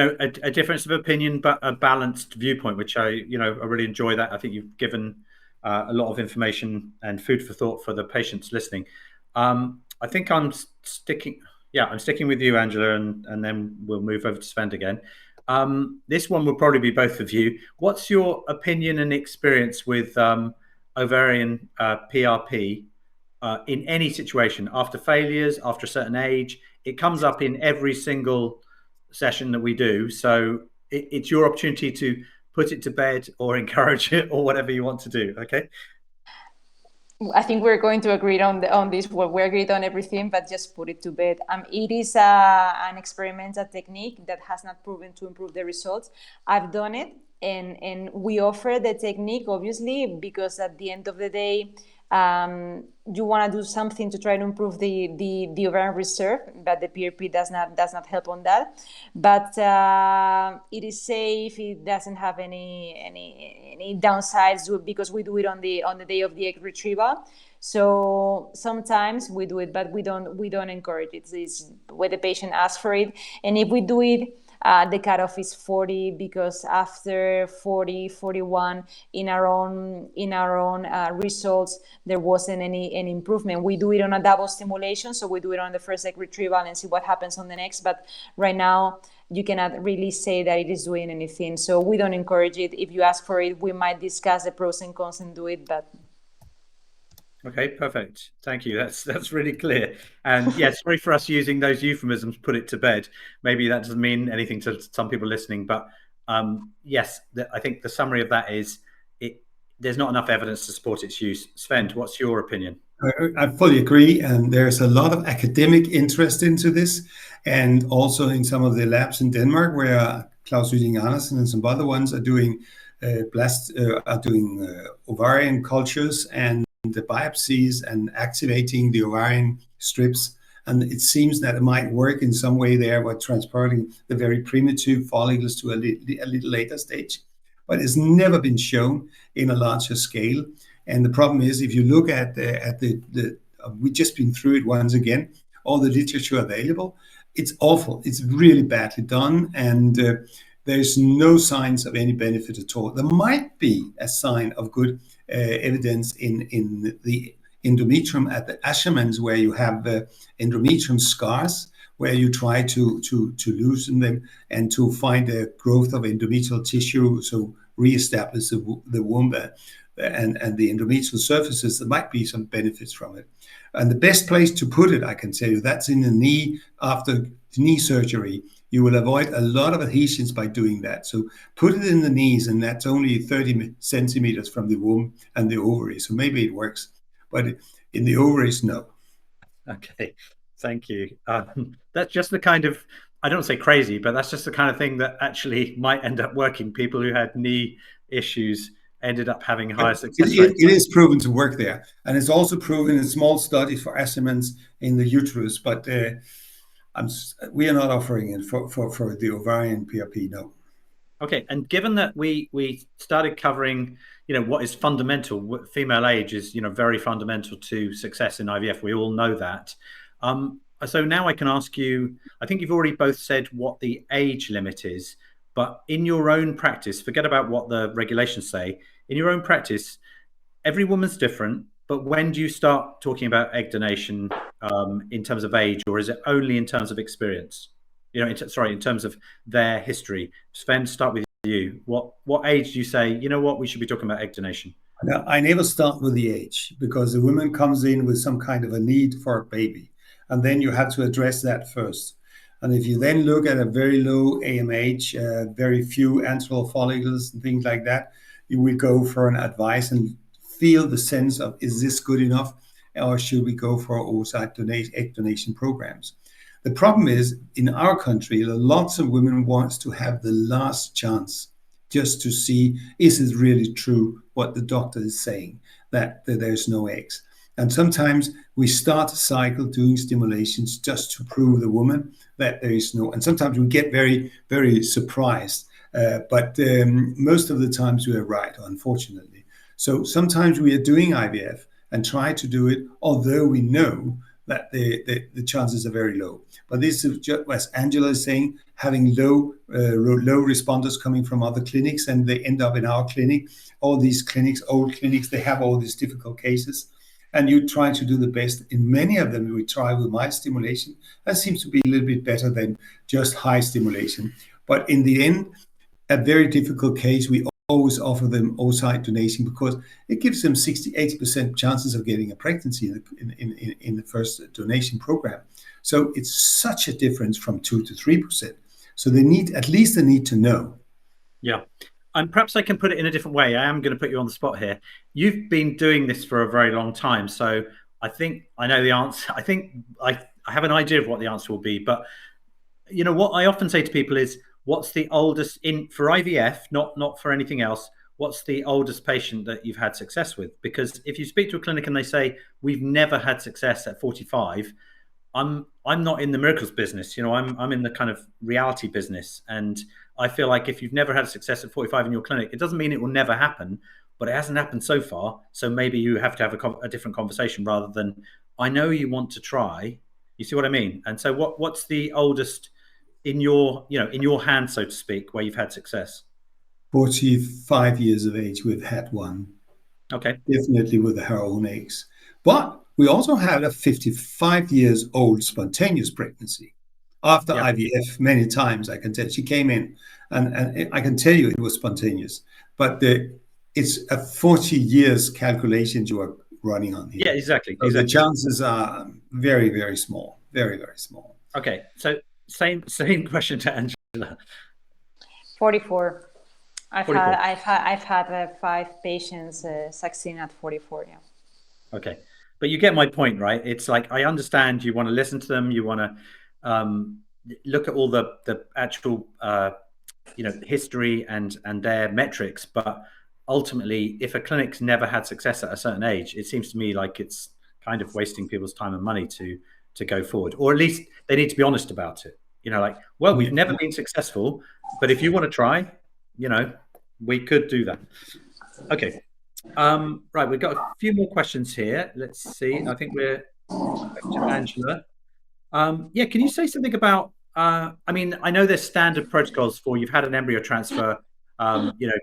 a difference of opinion, but a balanced viewpoint, which I really enjoy that. I think you've given a lot of information and food for thought for the patients listening. I think I'm sticking with you, Angela, and then we'll move over to Svend again. This one will probably be both of you. What's your opinion and experience with ovarian PRP in any situation, after failures, after a certain age? It comes up in every single session that we do. So it's your opportunity to put it to bed or encourage it or whatever you want to do. Okay. I think we're going to agree on this. Well, we agreed on everything, but just put it to bed. It is an experimental technique that has not proven to improve the results. I've done it, and we offer the technique, obviously, because at the end of the day, you want to do something to try to improve the ovarian reserve, but the PRP does not help on that. But it is safe. It doesn't have any downsides because we do it on the day of the egg retrieval. So sometimes we do it, but we don't encourage it. It's where the patient asks for it, and if we do it The cutoff is 40 because after 40, 41, in our own results, there wasn't any improvement. We do it on a double stimulation, so we do it on the first egg retrieval and see what happens on the next. But right now, you cannot really say that it is doing anything. So we don't encourage it. If you ask for it, we might discuss the pros and cons and do it, but. Okay, perfect. Thank you. That's really clear. And yeah, sorry for us using those euphemisms, put it to bed. Maybe that doesn't mean anything to some people listening, but yes, I think the summary of that is there's not enough evidence to support its use. Svend, what's your opinion? I fully agree, and there's a lot of academic interest into this, and also in some of the labs in Denmark where Claus Hyding Andersen and some other ones are doing ovarian cultures and the biopsies and activating the ovarian strips. And it seems that it might work in some way there by transporting the very primitive follicles to a little later stage. But it's never been shown in a larger scale. And the problem is, if you look at we've just been through it once again, all the literature available, it's awful. It's really badly done. And there's no signs of any benefit at all. There might be a sign of good evidence in the endometrium at the Ashermans, where you have endometrium scars, where you try to loosen them and to find a growth of endometrial tissue, so reestablish the womb and the endometrial surfaces. There might be some benefits from it. And the best place to put it, I can tell you, that's in the knee. After knee surgery, you will avoid a lot of adhesions by doing that. So put it in the knees, and that's only 30 centimeters from the womb and the ovaries. So maybe it works, but in the ovaries, no. Okay, thank you. That's just the kind of, I don't say crazy, but that's just the kind of thing that actually might end up working. People who had knee issues ended up having higher success rates. It is proven to work there. And it's also proven in small studies for Ashermans in the uterus, but we are not offering it for the ovarian PRP, no. Okay, and given that we started covering, what is fundamental, female age is, very fundamental to success in IVF. We all know that. So now I can ask you, I think you've already both said what the age limit is, but in your own practice, forget about what the regulations say. In your own practice, every woman's different, but when do you start talking about egg donation in terms of age, or is it only in terms of experience? In terms of their history. Svend, start with you. What age do you say, we should be talking about egg donation? Now, I never start with the age, because the woman comes in with some kind of a need for a baby, and then you have to address that first. And if you then look at a very low AMH, very few antral follicles and things like that, you will go for an advice and feel the sense of, is this good enough, or should we go for oocyte egg donation programs? The problem is, in our country, lots of women want to have the last chance just to see, is it really true what the doctor is saying, that there's no eggs? And sometimes we start a cycle doing stimulations just to prove the woman that there is no, and sometimes we get very, very surprised. But most of the times we are right, unfortunately. So sometimes we are doing IVF and try to do it, although we know that the chances are very low. But this is just, as Angela is saying, having low responders coming from other clinics, and they end up in our clinic. All these clinics, old clinics, they have all these difficult cases. And you try to do the best. In many of them, we try with mild stimulation. That seems to be a little bit better than just high stimulation. But in the end, a very difficult case, we always offer them oocyte donation, because it gives them 60-80% chances of getting a pregnancy in the first donation program. So it's such a difference from 2 to 3%. So they need to know. Yeah. And perhaps I can put it in a different way. I am going to put you on the spot here. You've been doing this for a very long time, so I think I know the answer. I think I have an idea of what the answer will be. But what I often say to people is, what's the oldest for IVF, not for anything else? What's the oldest patient that you've had success with? Because if you speak to a clinic and they say we've never had success at 45, I'm not in the miracles business. I'm in the kind of reality business, and I feel like if you've never had success at 45 in your clinic, it doesn't mean it will never happen, but it hasn't happened so far. So maybe you have to have a different conversation, rather than, I know you want to try. You see what I mean? And so what's the oldest in your hand, so to speak, where you've had success? 45 years of age, we've had one. Okay. Definitely with her own eggs. But we also had a 55 years old spontaneous pregnancy after IVF many times. I can tell she came in and I can tell you it was spontaneous, but it's a 40 years calculation you are running on here. Yeah, exactly. So the chances are very, very small, very, very small. Okay. So same question to Angela. 44. I've had 5 patients succeeding at 44. Yeah. Okay, but you get my point, right? It's like, I understand you want to listen to them, you want to look at all the actual history and their metrics, but ultimately, if a clinic's never had success at a certain age, it seems to me like it's kind of wasting people's time and money to go forward, or at least they need to be honest about it. Like, well, we've never been successful, but if you want to try, we could do that. Okay. Right, we've got a few more questions here. Let's see. I think we're back to Angela. Yeah, can you say something about, I know there's standard protocols for you've had an embryo transfer,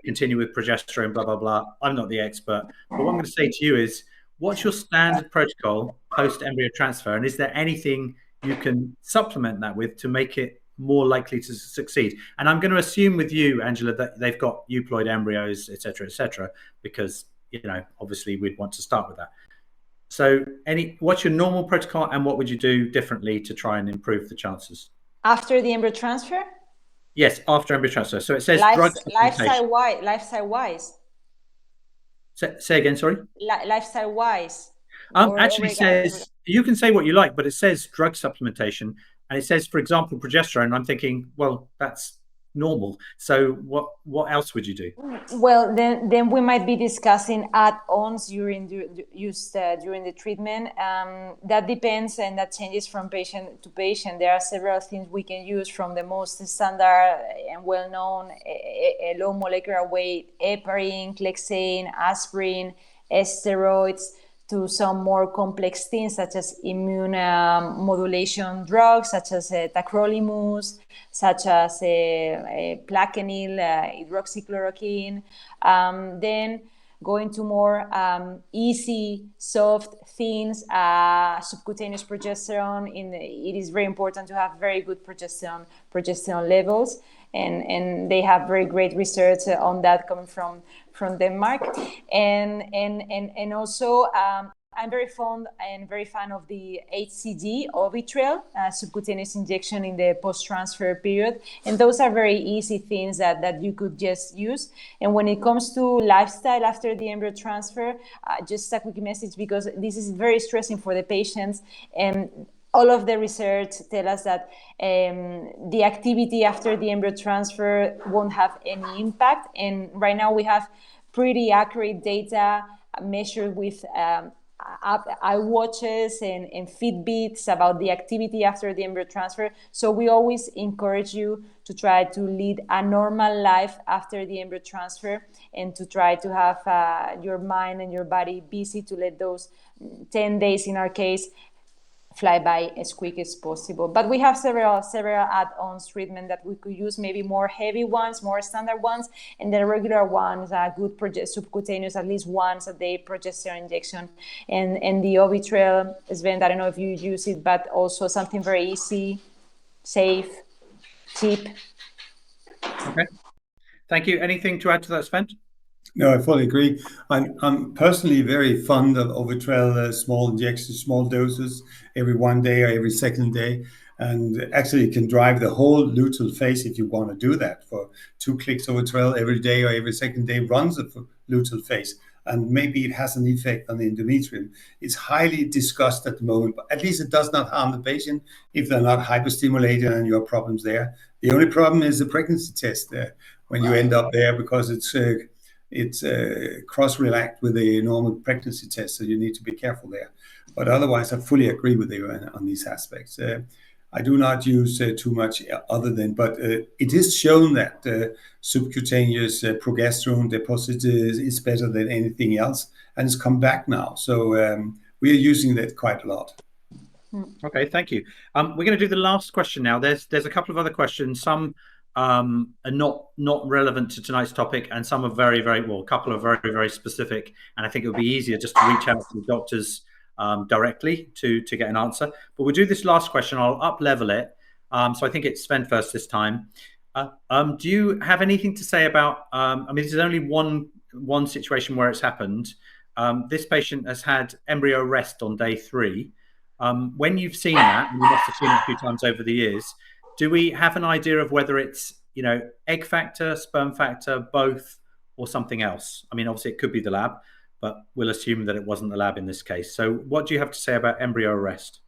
continue with progesterone, blah, blah, blah. I'm not the expert, but what I'm going to say to you is, what's your standard protocol post-embryo transfer? And is there anything you can supplement that with to make it more likely to succeed? And I'm going to assume with you, Angela, that they've got euploid embryos, et cetera, because, obviously we'd want to start with that. So what's your normal protocol and what would you do differently to try and improve the chances? After the embryo transfer? Yes, after embryo transfer. So it says lifestyle-wise. Say again, sorry? Lifestyle-wise. Actually says, you can say what you like, but it says drug supplementation. And it says, for example, progesterone. I'm thinking, well, that's normal. So what else would you do? Well, then we might be discussing add-ons during the treatment. That depends and that changes from patient to patient. There are several things we can use, from the most standard and well-known a low molecular weight heparin, clexane, aspirin, steroids, to some more complex things such as immune modulation drugs, such as tacrolimus, such as plaquenil, hydroxychloroquine. Then going to more easy, soft things, subcutaneous progesterone. It is very important to have very good progesterone levels, and they have very great research on that coming from Denmark, and also I'm very fond and very fan of the HCG Ovitrel subcutaneous injection in the post-transfer period, and those are very easy things that you could just use. And when it comes to lifestyle after the embryo transfer, just a quick message, because this is very stressing for the patients, and all of the research tell us that the activity after the embryo transfer won't have any impact. And right now we have pretty accurate data measured with iWatches and Fitbits about the activity after the embryo transfer. So we always encourage you to try to lead a normal life after the embryo transfer, and to try to have your mind and your body busy, to let those 10 days in our case fly by as quick as possible. But we have several add-ons treatment that we could use, maybe more heavy ones, more standard ones, and the regular ones are good subcutaneous, at least once a day progesterone injection. And the Ovitrel, Svend, I don't know if you use it, but also something very easy, safe, cheap. Okay. Thank you. Anything to add to that, Svend? No, I fully agree. I'm personally very fond of Ovitrel, small injections, small doses, every 1 day or every second day. And actually it can drive the whole luteal phase if you want to do that. For 2 clicks Ovitrel every day or every second day runs the luteal phase. And maybe it has an effect on the endometrium. It's highly discussed at the moment, but at least it does not harm the patient if they're not hyperstimulated and your problem's there. The only problem is the pregnancy test when you end up there, because it's cross-react with a normal pregnancy test, so you need to be careful there. But otherwise, I fully agree with you on these aspects. I do not use too much other than, but it is shown that subcutaneous progesterone deposit is better than anything else, and it's come back now. So we are using that quite a lot. Okay, thank you. We're going to do the last question now. There's a couple of other questions. Some are not relevant to tonight's topic, and some are very, very well. A couple are very, very specific, and I think it would be easier just to reach out to the doctors directly to get an answer. But we'll do this last question. I'll up level it. So I think it's Svend first this time. Do you have anything to say about? I mean, this is only one situation where it's happened. This patient has had embryo rest on day 3. When you've seen that, and you must have seen it a few times over the years, do we have an idea of whether it's, egg factor, sperm factor, both, or something else? I mean, obviously it could be the lab, but we'll assume that it wasn't the lab in this case. So what do you have to say about embryo arrest?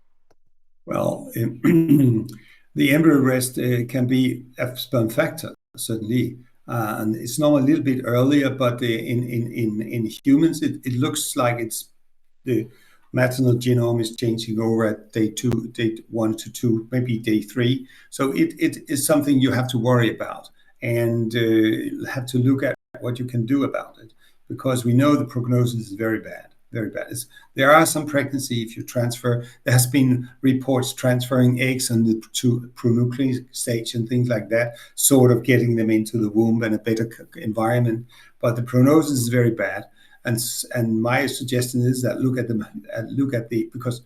Well, the embryo arrest can be a sperm factor, certainly. And it's normally a little bit earlier, but in humans, it looks like it's the maternal genome is changing over at day 1 to 2, maybe day 3. So it is something you have to worry about and have to look at what you can do about it, because we know the prognosis is very bad. Very bad. There are some pregnancy if you transfer. There has been reports transferring eggs on the pronuclear stage and things like that, sort of getting them into the womb and a better environment. But the prognosis is very bad. And my suggestion is that look at the because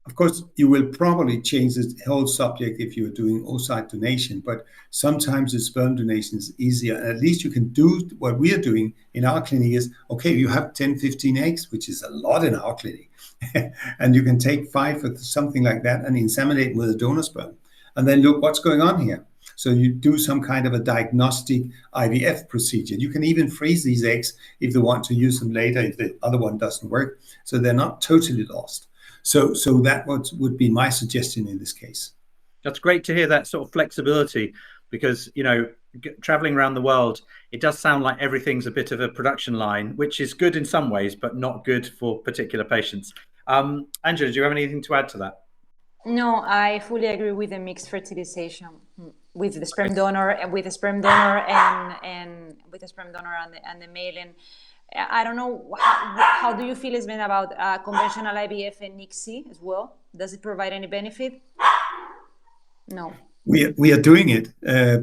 of course you will probably change the whole subject if you're doing oocyte donation, but sometimes the sperm donation is easier. And at least you can do what we are doing in our clinic is, okay, you have 10, 15 eggs, which is a lot in our clinic. And you can take 5 or something like that and inseminate with a donor sperm. And then look what's going on here. So you do some kind of a diagnostic IVF procedure. You can even freeze these eggs if they want to use them later if the other one doesn't work. So they're not totally lost. So that would be my suggestion in this case. That's great to hear that sort of flexibility, because, traveling around the world, it does sound like everything's a bit of a production line, which is good in some ways, but not good for particular patients. Angela, do you have anything to add to that? No, I fully agree with the mixed fertilization with the sperm donor and with the sperm donor and with the sperm donor and the male. And I don't know, how do you feel, Svend, about conventional IVF and ICSI as well? Does it provide any benefit? No. We are doing it,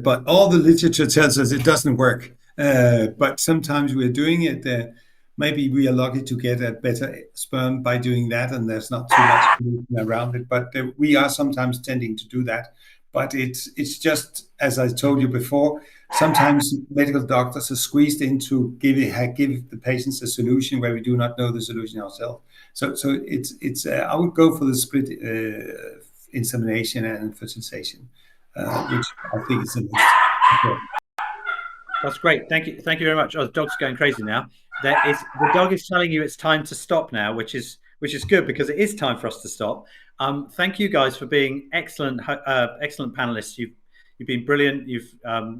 but all the literature tells us it doesn't work. But sometimes we are doing it. Maybe we are lucky to get a better sperm by doing that, and there's not too much pollution around it. But we are sometimes tending to do that. But it's just, as I told you before, sometimes medical doctors are squeezed into give the patients a solution where we do not know the solution ourselves. So it's I would go for the split insemination and fertilization, which I think is the most important. That's great. Thank you very much. Oh, the dog's going crazy now. The dog is telling you it's time to stop now, which is good, because it is time for us to stop. Thank you guys for being excellent panelists. You've been brilliant. You've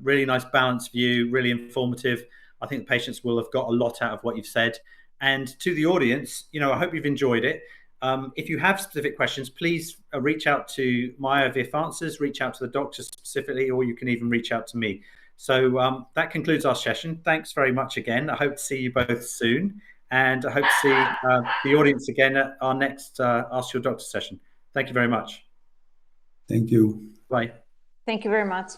really nice balanced view, really informative. I think the patients will have got a lot out of what you've said. And to the audience, I hope you've enjoyed it. If you have specific questions, please reach out to My IVF Answers, reach out to the doctor specifically, or you can even reach out to me. So that concludes our session. Thanks very much again. I hope to see you both soon. And I hope to see the audience again at our next Ask Your Doctor session. Thank you very much. Thank you. Bye. Thank you very much.